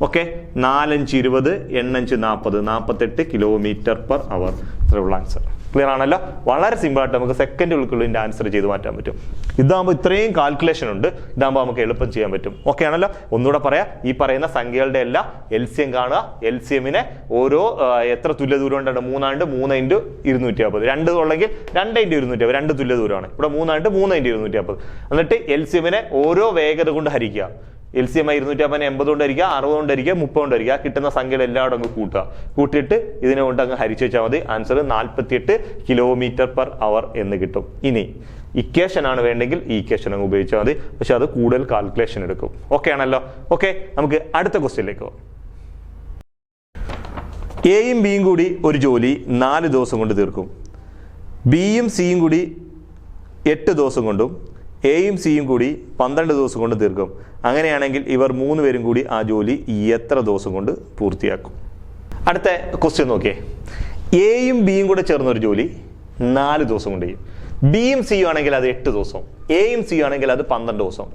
ഓക്കെ. 4 5 20 8 5 40 48 km/h. ഇത്രയുള്ള ആൻസർ. ക്ലിയർ ആണല്ലോ. വളരെ സിമ്പിൾ ആയിട്ട് നമുക്ക് സെക്കൻഡുകൾക്കുള്ള ഇതിന്റെ ആൻസർ ചെയ്ത് മാറ്റാൻ പറ്റും. ഇതാകുമ്പോൾ ഇത്രയും കാൽക്കുലേഷൻ ഉണ്ട്. ഇതാകുമ്പോൾ നമുക്ക് എളുപ്പം ചെയ്യാൻ പറ്റും. ഓക്കെ ആണല്ലോ. ഒന്നുകൂടെ പറയാം. ഈ പറയുന്ന സംഖ്യകളുടെ എല്ലാം LCM കാണുക. LCMനെ ഓരോ എത്ര തുല്യ ദൂരം ഉണ്ട്? 3 × 3 × 240. 2 ഉള്ളെങ്കിൽ 2 × 240. 2 തുല്യ ദൂരമാണ്. ഇവിടെ 3 × 3 × 240. എന്നിട്ട് LCMനെ ഓരോ വേഗത കൊണ്ട് ഹരിക്കുക. LCM 240 80 കൊണ്ട് ഹരിക്കുക, 60 കൊണ്ട് ഹരിക്കുക, 30 കൊണ്ട് ഹരിക്കുക. കിട്ടുന്ന സംഖ്യകൾ എല്ലാവരും അങ്ങ് കൂട്ടുക. കൂട്ടിയിട്ട് ഇതിനെ കൊണ്ട് അങ്ങ് ഹരിച്ചു വെച്ചാൽ മതി. ആൻസർ 48 km/h എന്ന് കിട്ടും. ഇനി ഇക്വേഷൻ ആണ് വേണ്ടെങ്കിൽ ഈ ഇക്വേഷൻ അങ്ങ് ഉപയോഗിച്ചാൽ മതി. പക്ഷെ അത് കൂടുതൽ കാൽക്കുലേഷൻ എടുക്കും. ഓക്കെ ആണല്ലോ. ഓക്കെ. നമുക്ക് അടുത്ത ക്വസ്റ്റ്യനിലേക്ക് പോകാം. എയും ബിയും കൂടി ഒരു ജോലി 4 ദിവസം കൊണ്ട് തീർക്കും. ബിയും സിയും കൂടി 8 ദിവസം കൊണ്ടും എയും സിയും കൂടി 12 ദിവസം കൊണ്ട് തീർക്കും. അങ്ങനെയാണെങ്കിൽ ഇവർ 3 പേരും കൂടി ആ ജോലി എത്ര ദിവസം കൊണ്ട് പൂർത്തിയാക്കും? അടുത്ത ക്വസ്റ്റ്യൻ നോക്കിയേ. എയും ബിയും കൂടെ ചേർന്നൊരു ജോലി 4 ദിവസം കൊണ്ട് ചെയ്യും. ബിയും സിയും ആണെങ്കിൽ അത് 8 ദിവസം, എയും സിയും ആണെങ്കിൽ അത് 12 ദിവസം.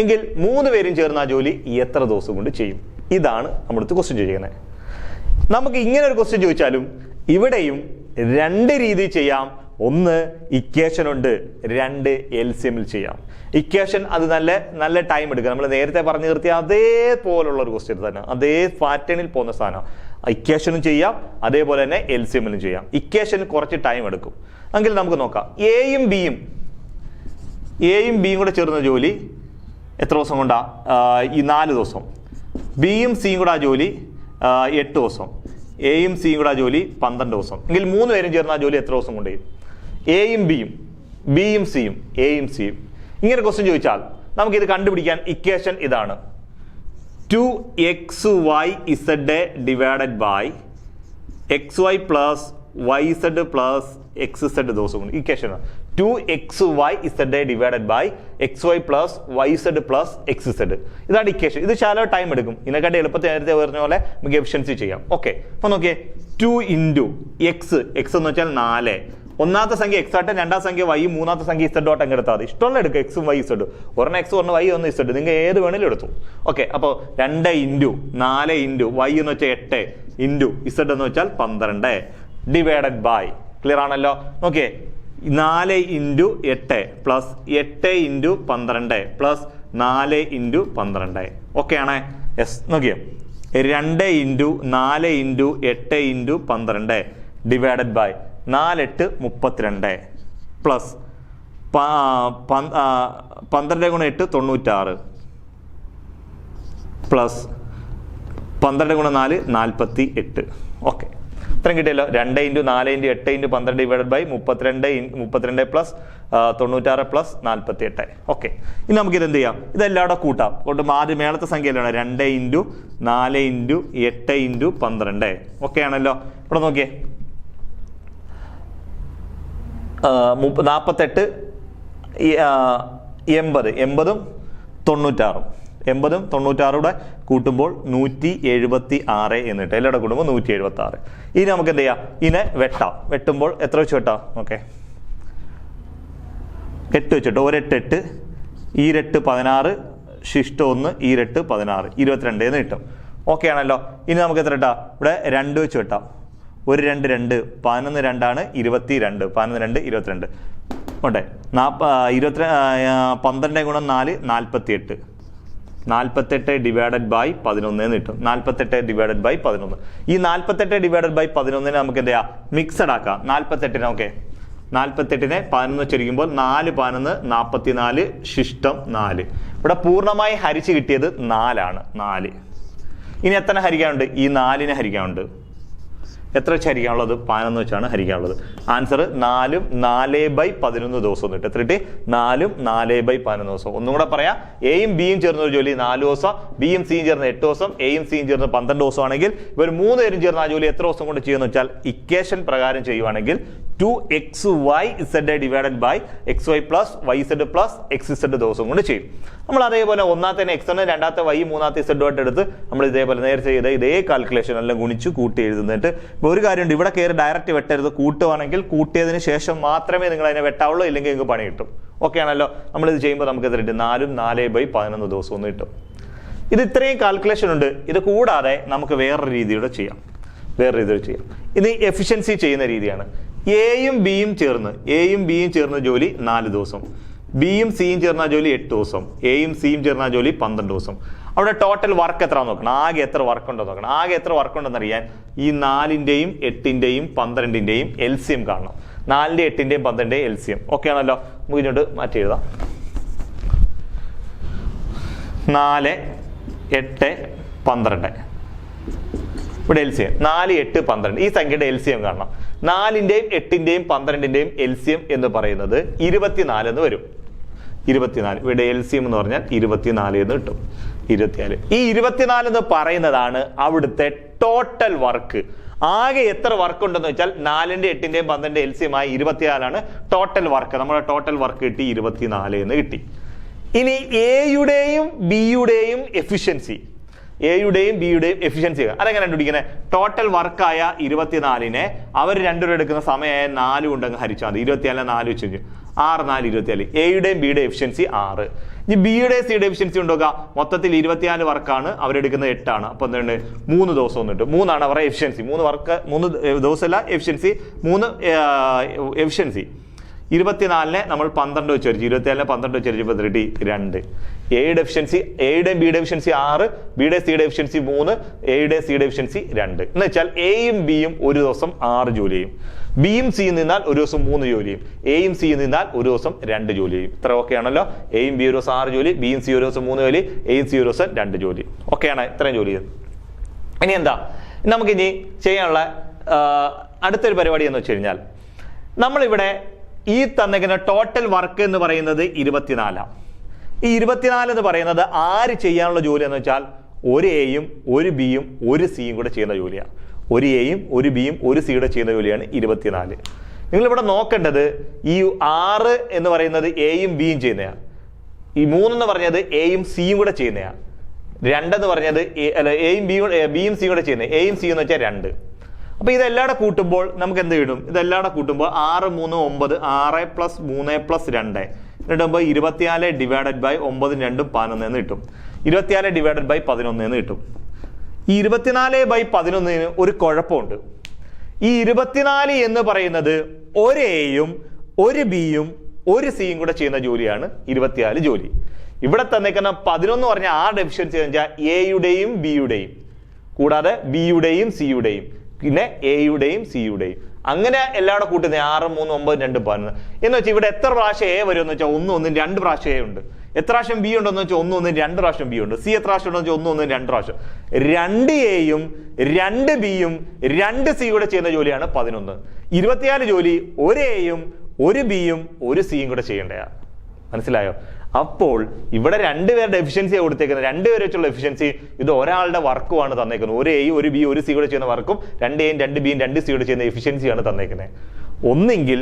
എങ്കിൽ 3 പേരും ചേർന്ന് ആ ജോലി എത്ര ദിവസം കൊണ്ട് ചെയ്യും? ഇതാണ് നമ്മുടെ ക്വസ്റ്റ്യൻ ചോദിക്കുന്നത്. നമുക്ക് ഇങ്ങനെ ഒരു ക്വസ്റ്റ്യൻ ചോദിച്ചാലും ഇവിടെയും 2 രീതിയിൽ ചെയ്യാം. ഒന്ന് ഇക്വേഷൻ ഉണ്ട്, 2 LCMൽ ചെയ്യാം. ഇക്വേഷൻ അത് നല്ല ടൈം എടുക്കുക. നമ്മൾ നേരത്തെ പറഞ്ഞു നിർത്തിയ അതേപോലുള്ള ഒരു ക്വസ്റ്റ്യൻ തന്നെ, അതേ പാറ്റേണിൽ പോകുന്ന സാധനം. ഇക്വേഷനും ചെയ്യാം, അതേപോലെ തന്നെ LCMലും ചെയ്യാം. ഇക്വേഷന് കുറച്ച് ടൈം എടുക്കും. എങ്കിൽ നമുക്ക് നോക്കാം. എയും ബിയും കൂടെ ചേർന്ന ജോലി എത്ര ദിവസം കൊണ്ടാ? ഈ 4 ദിവസം. ബിയും സിയും കൂടെ ആ ജോലി 8 ദിവസം. എയും സിയും കൂടെ ആ ജോലി 12 ദിവസം. എങ്കിൽ 3 പേരും ചേർന്ന് ആ ജോലി എത്ര ദിവസം കൊണ്ട് ചെയ്യും? എയും ബിയും സിയും എയും സിയും. ഇങ്ങനെ ക്വസ്റ്റ്യൻ ചോദിച്ചാൽ നമുക്കിത് കണ്ടുപിടിക്കാൻ ഇക്വേഷൻ ഇതാണ്. 2xyz divided by xy plus yz plus xz ദിവസം കൊണ്ട്. Equation 2xyz divided by xy plus yz plus xz. ഇതാണ് ഇക്വേഷൻ. ഇത് ശാലോ ടൈം എടുക്കും. ഇതിനെക്കാട്ടി എളുപ്പത്തിൽ നേരത്തെ പറഞ്ഞ പോലെ നമുക്ക് എഫിഷ്യൻസി ചെയ്യാം. ഓക്കെ, അപ്പൊ നോക്കിയേ, 2 ഇൻറ്റു എക്സ് എന്ന് വെച്ചാൽ 4. ഒന്നാമത്തെ സംഖ്യ എക്സ് ആട്ടെ, രണ്ടാമത്തെ സംഖ്യ വൈ, മൂന്നാമത്തെ സംഖ്യ ഇസഡ് ആയിട്ട് അങ്ങ് എടുത്താൽ മതി. ഇഷ്ടമുള്ള എടുക്കുക, എക്സും വൈ ഇസഡ്. ഒരെണ്ണം എക്സ്, ഒരെണ്ണം വൈ, ഒന്ന് ഇസഡ്, നിങ്ങൾ ഏത് വേണേലും എടുത്തു. ഓക്കെ, അപ്പോൾ 2 ഇൻറ്റു 4 ഇൻറ്റു വൈ എന്ന് വെച്ചാൽ 8 ഇൻറ്റു ഇസഡ് എന്ന് വെച്ചാൽ 12 ഡിവൈഡഡ് ബൈ. ക്ലിയർ ആണല്ലോ? നോക്കിയേ, 4 into 8 plus 8 into 12 plus 4 into 12. Okay ആണേ? യെസ്. നോക്കിയോ, 2 into 4 into 8 into 12 divided by 4 8 32 plus 12 ഗുണം 8 96 പ്ലസ് 12 ഗുണം 4 48. ഓക്കെ, ഇത്രയും കിട്ടിയല്ലോ. 2 into 4 into 8 into 12 divided by 32 plus 96 plus 48. Okay, ഇനി നമുക്കിത് എന്ത് ചെയ്യാം? ഇതെല്ലാം കൂട്ടാം. കൊണ്ട് ആദ്യം മേളത്തെ സംഖ്യയിലാണ് 2 ഇൻറ്റു 4 ഇൻറ്റു 8 ഇൻറ്റു 12. ഓക്കെ ആണല്ലോ? ഇവിടെ നോക്കിയേ, 48 80 80ഉം 96. 80ഉം 96 കൂടെ കൂട്ടുമ്പോൾ 176 എന്നിട്ട് എല്ലാവരുടെ കൂടുമ്പോൾ 176. ഇനി നമുക്ക് എന്ത് ചെയ്യാം? ഇതിനെ വെട്ടാം. വെട്ടുമ്പോൾ എത്ര വെച്ച് വെട്ടാം? ഓക്കെ, 8 വെച്ചിട്ട് 1 8 8 ഈ 8 16 ശിഷ്ട 1 ഈ 8 16 22 എന്ന് കിട്ടും. ഓക്കെ ആണല്ലോ? ഇനി നമുക്ക് എത്ര ഇട്ടാം? ഇവിടെ 2 വെച്ച് വെട്ടാം. 1 2 2 11 2 22. 11 2 22 ഓട്ടെ. 12 ഗുണം 4 48. 48 ഡിവൈഡഡ് ബൈ 11 എന്ന് കിട്ടും. 48 ഡിവൈഡഡ് ബൈ 11. ഈ 48 ഡിവൈഡഡ് ബൈ 11 നമുക്ക് എന്ത് ചെയ്യാം? മിക്സഡ് ആക്കാം. 48 ഓക്കെ, 48 11 ചുരുക്കുമ്പോൾ 4 11 44 ശിഷ്ടം 4. ഇവിടെ പൂർണ്ണമായി ഹരിച്ച് കിട്ടിയത് 4 ആണ്. 4. ഇനി എത്ര ഹരിക്കാനുണ്ട്? ഈ 4നെ ഹരിക്കാനുണ്ട്. എത്ര വെച്ച് ഹരിക്കാനുള്ളത്? 11 വെച്ചാണ് ഹരിക്കാനുള്ളത്. ആൻസർ 4ഉം 4/11 ദിവസം കിട്ടും. എത്ര കിട്ടി? 4ഉം 4/11 ദിവസം. ഒന്നും കൂടെ പറയാം, എയും ബിയും ചേർന്ന ഒരു ജോലി 4 ദിവസം, ബിയും സിയും ചേർന്ന് 8 ദിവസം, എയും സിയും ചേർന്ന് 12 ദിവസമാണെങ്കിൽ ഇവർ 3 പേരും ചേർന്ന് ആ ജോലി എത്ര ദിവസം കൊണ്ട് ചെയ്യുമെന്ന് വെച്ചാൽ ഇക്വേഷൻ പ്രകാരം ചെയ്യുവാണെങ്കിൽ 2xyz divided by xy plus yz plus xz ദിവസം കൊണ്ട് ചെയ്യും. നമ്മൾ അതേപോലെ ഒന്നാമത്തെ x ആണ്, രണ്ടാമത്തെ y, മൂന്നാമത്തെ z ആയിട്ട് എടുത്ത് നമ്മൾ ഇതേപോലെ നേരത്തെ ചെയ്ത ഇതേ കാൽക്കുലേഷൻ എല്ലാം ഗുണിച്ച് കൂട്ടി എഴുതുന്നിട്ട് ഒരു കാര്യമുണ്ട്, ഇവിടെ കയറി ഡയറക്റ്റ് വെട്ടരുത്. കൂട്ടുവാണെങ്കിൽ കൂട്ടിയതിന് ശേഷം മാത്രമേ നിങ്ങൾ അതിനെ വെട്ടാവുള്ളൂ, ഇല്ലെങ്കിൽ നിങ്ങൾക്ക് പണി കിട്ടും. ഓക്കെ ആണല്ലോ? നമ്മളിത് ചെയ്യുമ്പോൾ നമുക്ക് എത്ര കിട്ടും? 4ഉം 4/11 ദിവസം ഒന്ന് കിട്ടും. ഇത് ഇത്രയും കാൽക്കുലേഷൻ ഉണ്ട്. ഇത് കൂടാതെ നമുക്ക് വേറൊരു രീതിയുടെ ചെയ്യാം. ഇത് എഫിഷ്യൻസി ചെയ്യുന്ന രീതിയാണ്. എയും ബിയും ചേർന്ന ജോലി 4 ദിവസം, ബിയും സിയും ചേർന്ന ജോലി 8 ദിവസം, എയും സിയും ചേർന്ന ജോലി 12 ദിവസം. അവിടെ ടോട്ടൽ വർക്ക് എത്ര നോക്കണം? ആകെ എത്ര വർക്ക് ഉണ്ടോ നോക്കണം. ആകെ എത്ര വർക്ക് ഉണ്ടെന്ന് അറിയാൻ ഈ 4ന്റെയും 8ന്റെയും 12ന്റെയും LCM കാണണം. 4ന്റെ 8ന്റെയും 12ന്റെയും LCM. ഓക്കെ ആണല്ലോ? നമുക്ക് ഇങ്ങോട്ട് മാറ്റി എഴുതാം. 4 8 12. ഇവിടെ LCM 4 8 12. ഈ സംഖ്യയുടെ LCM കാണണം. 4ന്റെയും 8ന്റെയും 12ന്റെയും LCM എന്ന് പറയുന്നത് 24 എന്ന് വരും. 24. ഇവിടെ LCM എന്ന് പറഞ്ഞാൽ 24 എന്ന് കിട്ടും. 24. ഈ 24 എന്ന് പറയുന്നതാണ് അവിടുത്തെ ടോട്ടൽ വർക്ക്. ആകെ എത്ര വർക്ക് ഉണ്ടെന്ന് വെച്ചാൽ 4ന്റെ 8ന്റെയും 12ന്റെ LCM ആയി 24 ടോട്ടൽ വർക്ക്. നമ്മുടെ ടോട്ടൽ വർക്ക് കിട്ടി 24 എന്ന് കിട്ടി. ഇനി എയുടെയും ബിയുടെയും എഫിഷ്യൻസി, അതെങ്ങനെ കണ്ടുപിടിക്കുന്നത്? ടോട്ടൽ വർക്കായ 24നെ അവർ രണ്ടുപേരും എടുക്കുന്ന സമയമായ 4 കൊണ്ടങ്ങ് ഹരിച്ചാൽ മതി. 24 4 വെച്ച് 6 4 24. എയുടെയും ബിയുടെ എഫിഷ്യൻസി 6. ഇനി ബിയുടെ സിയുടെ എഫിഷ്യൻസി ഉണ്ടോക്കുക? മൊത്തത്തിൽ 24 വർക്കാണ്, അവരെടുക്കുന്നത് 8 ആണ്. അപ്പൊ എന്തുണ്ട്? 3 ദിവസം വന്നിട്ട് 3 ആണ് അവരുടെ എഫിഷ്യൻസി. 3 ദിവസമല്ല എഫിഷ്യൻസി, 3 എഫിഷ്യൻസി. 24നെ നമ്മൾ 12 വെച്ച് വരച്ചു. 24നെ 12 വെച്ച് വരച്ചപ്പോൾ 2. എയുടെ എഫിഷ്യൻസി, എയുടെയും ബിയുടെ എഫിഷ്യൻസി 6, ബിയുടെ സിയുടെ എഫിഷ്യൻസി 3, എയുടെ സിയുടെ എഫിഷ്യൻസി 2. എന്ന് വെച്ചാൽ എയും ബിയും ഒരു ദിവസം 6 ജോലി ചെയ്യും. ബിയും സിയും നിന്നാൽ ഒരു ദിവസം 3 ജോലി ചെയ്യും. എയും സിയും നിന്നാൽ ഒരു ദിവസം 2 ജോലി ചെയ്യും. ഇത്ര ഓക്കെ ആണല്ലോ? എയും ബി ഒരു ദിവസം 6 ജോലി, ബിയും സി ഒരു ദിവസം 3 ജോലി, എയും സി ഒരു ദിവസം 2 ജോലി. ഓക്കെ ആണ്? ഇത്രയും ജോലി ചെയ്തു. ഇനി എന്താ നമുക്കിനി ചെയ്യാനുള്ള അടുത്തൊരു പരിപാടി എന്ന് വെച്ച് കഴിഞ്ഞാൽ, നമ്മളിവിടെ ഈ തന്നിരിക്കുന്ന ടോട്ടൽ വർക്ക് എന്ന് പറയുന്നത് 24. ഈ 24 എന്ന് പറയുന്നത് ആര് ചെയ്യാനുള്ള ജോലി എന്ന് വെച്ചാൽ ഒരു എയും ഒരു ബിയും ഒരു സിയും കൂടെ ചെയ്യുന്ന ജോലിയാണ്. ഒരു എയും ഒരു ബിയും ഒരു സിയുടെ ചെയ്യുന്ന ജോലിയാണ് 24. നിങ്ങളിവിടെ നോക്കേണ്ടത് ഈ 6 എന്ന് പറയുന്നത് എയും ബിയും ചെയ്യുന്നതാണ്. ഈ 3 എന്ന് പറഞ്ഞത് എയും സിയും കൂടെ ചെയ്യുന്നതാണ്. 2 എന്ന് പറഞ്ഞത് എയും ബിയും സിയും കൂടെ ചെയ്യുന്നത്. എയും സിയും എന്ന് വെച്ചാൽ 2. അപ്പൊ ഇതെല്ലാം കൂട്ടുമ്പോൾ നമുക്ക് എന്ത് കിട്ടും? ഇതെല്ലാം കൂട്ടുമ്പോൾ 6, 3, 9, 6 + 3 + 2 ഇടുമ്പോൾ 24 ഡിവൈഡഡ് ബൈ 9, 2, 11 എന്ന് കിട്ടും. 24 ഡിവൈഡഡ് ബൈ 11 എന്ന് കിട്ടും. ഈ 24/11 ഒരു കുഴപ്പമുണ്ട്. ഈ 24 എന്ന് പറയുന്നത് ഒരു എയും ഒരു ബിയും ഒരു സിയും കൂടെ ചെയ്യുന്ന ജോലിയാണ് 24 ജോലി. ഇവിടെ തന്നേക്കുന്ന 11 പറഞ്ഞ ആരുടെ എഫിഷ്യൻസി എന്ന് വെച്ചാൽ എയുടെയും ബിയുടെയും, കൂടാതെ ബിയുടെയും സിയുടെയും, പിന്നെ എയുടെയും സിയുടെയും, അങ്ങനെ എല്ലാവരും കൂട്ടുന്നത് 6, 3, 9, 2, 11 എന്ന് വെച്ചാൽ ഇവിടെ എത്ര പ്രാവശ്യം എ വരും എന്ന് വെച്ചാൽ 1, 1, 2 പ്രാവശ്യം എ ഉണ്ട്. എത്ര പ്രാവശ്യം ബി ഉണ്ടെന്ന് വെച്ചാൽ 1, 1, 2 പ്രാവശ്യം ബി ഉണ്ട്. സി എത്ര പ്രാവശ്യം ഉണ്ടെന്ന് വെച്ചാൽ 1, 1, 2 പ്രാവശ്യം. 2 എയും 2 ബിയും 2 സി കൂടെ ചെയ്യുന്ന ജോലിയാണ് 11. 24 ജോലി ഒരു എയും ഒരു ബിയും ഒരു സിയും കൂടെ ചെയ്യേണ്ടതാണ്. മനസ്സിലായോ? അപ്പോൾ ഇവിടെ 2 പേരുടെ എഫിഷ്യൻസിയാണ് കൊടുത്തേക്കുന്നത്. 2 പേരെ വെച്ചുള്ള എഫിഷ്യൻസി ഇത് ഒരാളുടെ വർക്കുമാണ് തന്നേക്കുന്നത്. ഒരു എയും ഒരു ബി ഒരു സി കൂടെ ചെയ്യുന്ന വർക്കും 2 എയും 2 ബിയും 2 സി കൂടെ ചെയ്യുന്ന എഫിഷ്യൻസിയാണ് തന്നേക്കുന്നത്. ഒന്നെങ്കിൽ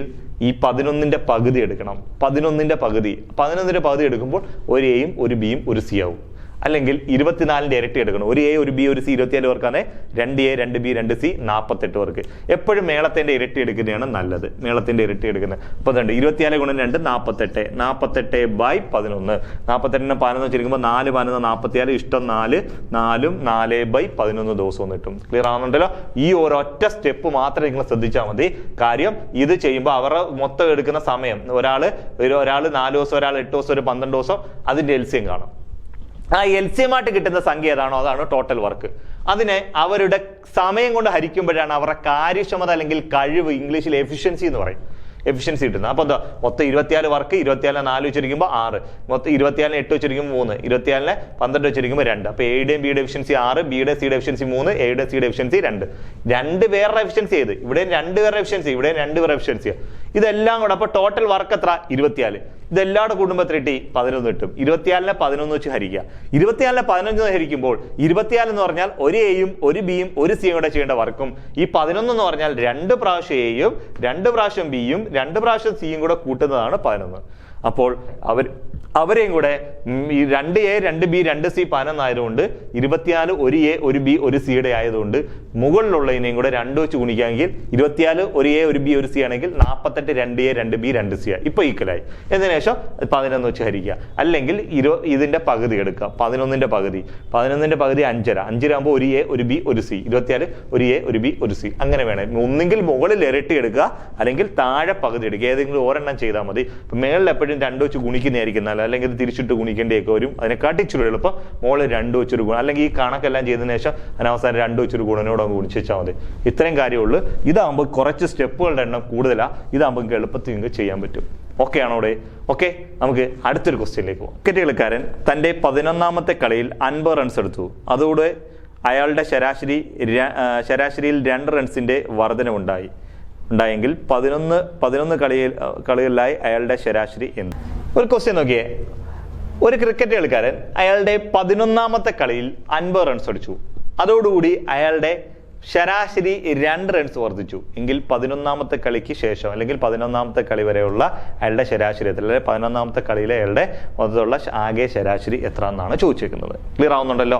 ഈ 11ന്റെ പകുതി എടുക്കണം. 11ന്റെ പകുതി എടുക്കുമ്പോൾ ഒരു എയും ഒരു ബിയും ഒരു സി ആവും. അല്ലെങ്കിൽ 24ന്റെ ഇരട്ടി എടുക്കണം. ഒരു എ ഒരു ബി ഒരു സി 24 പേർക്കാണ്. 2 എ 2 ബി 2 സി 48 പേർക്ക്. എപ്പോഴും മേളത്തിന്റെ ഇരട്ടി എടുക്കുന്നതാണ് നല്ലത്. മേളത്തിന്റെ ഇരട്ടി എടുക്കുന്നത്. അപ്പൊ 24 ഗുണം 2 48. 48/11. 48നെ 11 വെച്ചിരിക്കുമ്പോൾ 4 11 44 ഇഷ്ടം 4 4ഉം 4/11 ദിവസവും കിട്ടും. ക്ലിയർ ആവുന്നുണ്ടല്ലോ? ഈ ഒരൊറ്റ സ്റ്റെപ്പ് മാത്രം നിങ്ങൾ ശ്രദ്ധിച്ചാൽ മതി. കാര്യം ഇത് ചെയ്യുമ്പോൾ അവർ മൊത്തം എടുക്കുന്ന സമയം, ഒരാള് 4 ദിവസം, ഒരാൾ 8 ദിവസം, ഒരു 12 ദിവസം, അതിന്റെ എൽസിയം കാണും. ആ എൽസിയമായിട്ട് കിട്ടുന്ന സംഖ്യ ഏതാണോ അതാണ് ടോട്ടൽ വർക്ക്. അതിനെ അവരുടെ സമയം കൊണ്ട് ഹരിക്കുമ്പോഴാണ് അവരുടെ കാര്യക്ഷമത അല്ലെങ്കിൽ കഴിവ്, ഇംഗ്ലീഷിൽ എഫിഷ്യൻസി എന്ന് പറയും, എഫിഷ്യൻസി കിട്ടുന്നത്. അപ്പൊ എന്താ മൊത്തം 24 വർക്ക്, 24 4 വെച്ചിരിക്കുമ്പോൾ 6, മൊത്തം 24 8 വെച്ചിരിക്കുമ്പോൾ 3, 24 12 വെച്ചിരിക്കുമ്പോൾ 2. അപ്പൊ എയുടെയും ബിയുടെ എഫിഷ്യൻസി 6, ബിയുടെ സിയുടെ എഫിഷ്യൻസി 3, എയുടെ സിയുടെ എഫിഷ്യൻസി 2. 2 പേരുടെ എഫിഷ്യൻസി ചെയ്ത് ഇവിടെയും 2 പേരുടെ എഫിഷ്യൻസി, ഇവിടെയും 2 പേരുടെ എഫിഷ്യൻസിയാണ്. ഇതെല്ലാം കൂടെ അപ്പൊ ടോട്ടൽ വർക്ക് എത്ര? 24. ഇതെല്ലാം കൂടുമ്പോൾ എത്ര കിട്ടി? 11 കിട്ടും. 24നെ 11 വെച്ച് ഹരിക്കുക. 24നെ 11 ഹരിക്കുമ്പോൾ 24 എന്ന് പറഞ്ഞാൽ ഒരു എയും ഒരു ബിയും ഒരു സിയും കൂടെ ചെയ്യേണ്ട വർക്കും, ഈ 11 എന്ന് പറഞ്ഞാൽ 2 പ്രാവശ്യം എയും 2 പ്രാവശ്യം ബിയും 2 പ്രാവശ്യം സിയും കൂടെ കൂട്ടുന്നതാണ് 11. അപ്പോൾ അവരെയും കൂടെ ഈ 2 എ 2 ബി 2 സി 11 ആയതുകൊണ്ട് 24 ഒരു എ ഒരു ബി ഒരു സിയുടെ ആയതുകൊണ്ട് മുകളിലുള്ളതിനെയും കൂടെ 2 വെച്ച് ഗുണിക്കാമെങ്കിൽ 24 ഒരു എ ഒരു ബി ഒരു സി ആണെങ്കിൽ 48 2 എ 2 ബി 2 സി ഇപ്പൊ ഈക്വലായി. എന്നതിന് ശേഷം 11 വെച്ച് ഹരിക്കുക. അല്ലെങ്കിൽ ഇതിന്റെ പകുതി എടുക്കുക. 11ന്റെ പകുതി 5.5 ആകുമ്പോൾ ഒരു എ ഒരു ബി ഒരു സി, 24 ഒരു എ ഒരു ബി ഒരു സി, അങ്ങനെ വേണം. ഒന്നെങ്കിൽ മുകളിൽ ഇരട്ടി എടുക്കുക, അല്ലെങ്കിൽ താഴെ പകുതി എടുക്കുക. ഏതെങ്കിലും ഒരെണ്ണം ചെയ്താൽ മതി. ഇപ്പൊ മേളിൽ എപ്പോഴും 2 വെച്ച് ഗുണിക്കുന്നതായിരിക്കും, അല്ലെങ്കിൽ തിരിച്ചിട്ട് ഗുണിക്കേണ്ടിയൊക്കെ വരും. അതിനെക്കാട്ടി ഇച്ചിരി എളുപ്പം മുകളിൽ 2 വെച്ചൊരു ഗുണം, അല്ലെങ്കിൽ ഈ കണക്കെല്ലാം ചെയ്തതിനു ശേഷം അതിനവസാനം 2 വെച്ചൊരു ഗുണനോട് അങ്ങ് ഗുണിച്ച് വെച്ചാൽ മതി. ഇത്രയും കാര്യമുള്ളൂ. ഇതാകുമ്പോൾ കുറച്ച് സ്റ്റെപ്പുകളുടെ എണ്ണം കൂടുതലാണ്. ഇതാകുമ്പോൾ എളുപ്പത്തിൽ നിങ്ങൾക്ക് ചെയ്യാൻ പറ്റും. ഓക്കെ ആണോ അവിടെ? ഓക്കെ, നമുക്ക് അടുത്തൊരു ക്വസ്റ്റ്യനിലേക്ക് പോകാം. ക്രിക്കറ്റ് കളിക്കാരൻ തന്റെ 11ാമത്തെ കളിയിൽ 50 റൺസ് എടുത്തു. അതോടെ അയാളുടെ ശരാശരിയിൽ 2 റൺസിന്റെ വർധനവുണ്ടായെങ്കിൽ 11 കളികളിലായി അയാളുടെ ശരാശരി എന്ത്? ഒരു ക്വസ്റ്റ്യൻ നോക്കിയേ. ഒരു ക്രിക്കറ്റ് കളിക്കാരൻ അയാളുടെ 11ാമത്തെ കളിയിൽ 50 റൺസ് അടിച്ചു. അതോടുകൂടി അയാളുടെ ശരാശരി 2 റൺസ് വർദ്ധിച്ചു എങ്കിൽ 11ാമത്തെ കളിക്ക് ശേഷം, അല്ലെങ്കിൽ 11ാമത്തെ കളി വരെയുള്ള അയാളുടെ ശരാശരി എത്ര, അല്ലെങ്കിൽ 11ാമത്തെ കളിയിലെ അയാളുടെ മൊത്തത്തിലുള്ള ആകെ ശരാശരി എത്ര എന്നാണ് ചോദിച്ചേക്കുന്നത്. ക്ലിയർ ആവുന്നുണ്ടല്ലോ?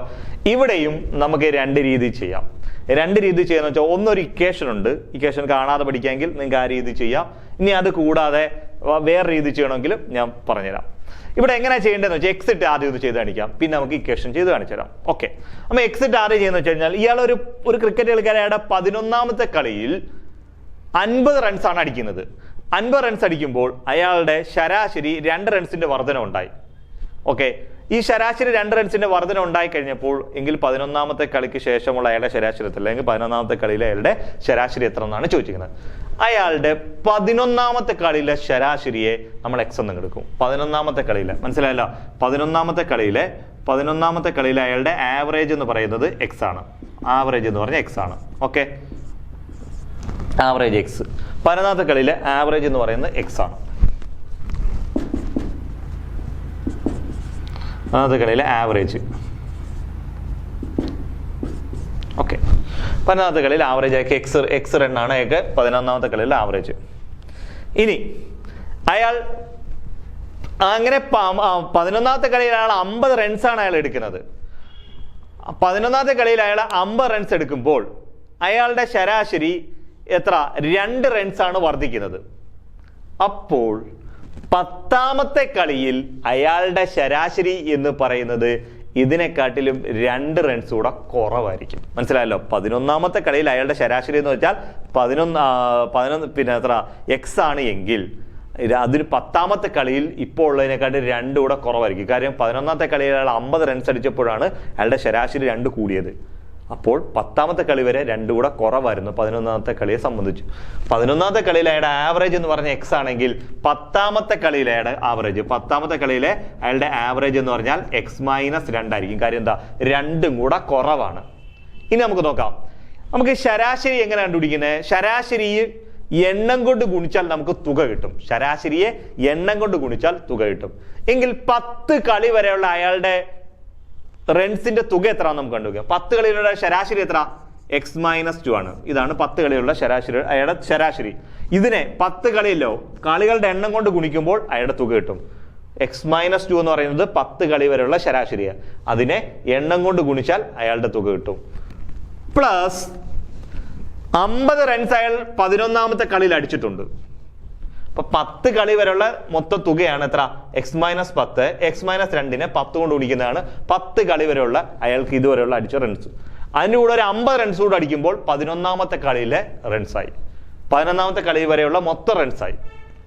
ഇവിടെയും നമുക്ക് 2 രീതി ചെയ്യാം. 2 രീതി ചെയ്യാന്ന് വെച്ചാൽ, ഒന്നൊരു ഇക്വേഷൻ ഉണ്ട്. ഇക്വേഷൻ കാണാതെ പഠിക്കാമെങ്കിൽ നിങ്ങൾക്ക് ആ രീതി ചെയ്യാം. ഇനി അത് കൂടാതെ വേറെ രീതി ചെയ്യണമെങ്കിലും ഞാൻ പറഞ്ഞുതരാം. ഇവിടെ എങ്ങനെ ചെയ്യേണ്ടതെന്ന് വെച്ചാൽ എക്സിറ്റ് ആദ്യം ഇത് ചെയ്ത് കാണിക്കാം, പിന്നെ നമുക്ക് ഇക്വേഷൻ ചെയ്ത് കാണിച്ചു തരാം. ഓക്കെ, അപ്പൊ എക്സിറ്റ് ആദ്യം ചെയ്യുന്ന വെച്ച് കഴിഞ്ഞാൽ, ഇയാൾ ഒരു ക്രിക്കറ്റ് കളിക്കാരയുടെ 11ാമത്തെ കളിയിൽ 50 റൺസ് ആണ് അടിക്കുന്നത്. 50 റൺസ് അടിക്കുമ്പോൾ അയാളുടെ ശരാശരി 2 റൺസിന്റെ വർധന ഉണ്ടായി. ഓക്കെ, ഈ ശരാശരി 2 റൺസിന്റെ വർധന ഉണ്ടായി കഴിഞ്ഞപ്പോൾ എങ്കിൽ 11ാമത്തെ കളിക്ക് ശേഷമുള്ള അയാളുടെ ശരാശരി എത്ര, അല്ലെങ്കിൽ 11ാമത്തെ കളിയിലെ അയാളുടെ ശരാശരി എത്ര എന്നാണ് ചോദിച്ചിരിക്കുന്നത്. അയാളുടെ 11ാമത്തെ കളിയിലെ ശരാശരിയെ നമ്മൾ എക്സ് എന്ന് എടുക്കും. 11ാമത്തെ കളിയിലെ, മനസ്സിലായല്ലോ, 11ാമത്തെ കളിയിലെ അയാളുടെ ആവറേജ് എന്ന് പറയുന്നത് എക്സ് ആണ്. ആവറേജ് എന്ന് പറഞ്ഞാൽ എക്സ് ആണ്. Okay, average X. 11ാമത്തെ കളിയിലെ ആവറേജ് എന്ന് പറയുന്നത് എക്സ് ആണ്. 11ാമത്തെ കളിയിലെ ആവറേജ്. ഓക്കെ, 11ാമത്തെ കളിയിൽ ആവറേജ് ആക്കി എക്സ് റണ്ണാണ് അയാൾക്ക് 11ാമത്തെ കളിയിലെ ആവറേജ്. ഇനി അയാൾ അങ്ങനെ 11ാമത്തെ കളിയിൽ അയാൾ 50 റൺസാണ് അയാൾ എടുക്കുന്നത്. 11ാമത്തെ കളിയിൽ അയാൾ 50 റൺസ് എടുക്കുമ്പോൾ അയാളുടെ ശരാശരി എത്ര, 2 റൺസാണ് വർദ്ധിക്കുന്നത്. അപ്പോൾ 10ാമത്തെ കളിയിൽ അയാളുടെ ശരാശരി എന്ന് പറയുന്നത് ഇതിനെക്കാട്ടിലും 2 റൺസ് കൂടെ കുറവായിരിക്കും. മനസ്സിലായല്ലോ, 11ാമത്തെ കളിയിൽ അയാളുടെ ശരാശരി എന്ന് വെച്ചാൽ 11 പിന്നെ എത്ര എക്സ് ആണ് എങ്കിൽ അതിന് 10ാമത്തെ കളിയിൽ ഇപ്പോൾ ഉള്ളതിനെക്കാട്ടി 2 കൂടെ കുറവായിരിക്കും. കാര്യം 11ാമത്തെ കളിയിൽ അയാൾ 50 റൺസ് അടിച്ചപ്പോഴാണ് അയാളുടെ ശരാശരി 2 കൂടിയത്. അപ്പോൾ 10ാമത്തെ കളി വരെ 2 കൂടെ കുറവായിരുന്നു 11ാമത്തെ കളിയെ സംബന്ധിച്ച്. 11ാമത്തെ കളിയിൽ അയാളുടെ ആവറേജ് എന്ന് പറഞ്ഞ എക്സ് ആണെങ്കിൽ 10ാമത്തെ കളിയിലെ അയാളുടെ ആവറേജ്, 10ാമത്തെ കളിയിലെ അയാളുടെ ആവറേജ് എന്ന് പറഞ്ഞാൽ x-2 ആയിരിക്കും. കാര്യം എന്താ, 2 കൂടെ കുറവാണ്. ഇനി നമുക്ക് നോക്കാം, നമുക്ക് ശരാശരി എങ്ങനെ കണ്ടുപിടിക്കുന്നത്. ശരാശരി എണ്ണം കൊണ്ട് ഗുണിച്ചാൽ നമുക്ക് തുക കിട്ടും. ശരാശരിയെ എണ്ണം കൊണ്ട് ഗുണിച്ചാൽ തുക കിട്ടും. എങ്കിൽ 10 കളി വരെയുള്ള അയാളുടെ റൺസിന്റെ തുക എത്ര നമുക്ക് കണ്ടുപിടിക്കാം. 10 കളിയിലുള്ള ശരാശരി എത്ര, x-2 ആണ്. ഇതാണ് 10 കളിയുള്ള ശരാശരി, അയാളുടെ ശരാശരി. ഇതിനെ 10 കളിയിലോ കളികളുടെ എണ്ണം കൊണ്ട് ഗുണിക്കുമ്പോൾ അയാളുടെ തുക കിട്ടും. x-2 എന്ന് പറയുന്നത് 10 കളി വരെയുള്ള ശരാശരിയാണ്. അതിനെ എണ്ണം കൊണ്ട് ഗുണിച്ചാൽ അയാളുടെ തുക കിട്ടും. പ്ലസ് 50 റൺസ് അയാൾ 11ാമത്തെ കളിയിൽ അടിച്ചിട്ടുണ്ട്. അപ്പൊ 10 കളി വരെയുള്ള മൊത്തം തുകയാണ് എത്ര, x-10. x-2നെ 10 കൊണ്ട് ഗുണിക്കുന്നതാണ് 10 കളി വരെയുള്ള അയാൾക്ക് ഇതുവരെയുള്ള അടിച്ച റൺസ്. അതിൻ്റെ കൂടെ ഒരു 50 റൺസ് കൂടെ അടിക്കുമ്പോൾ 11ാമത്തെ കളിയിലെ റൺസായി. 11ാമത്തെ കളി വരെയുള്ള മൊത്തം റൺസായി,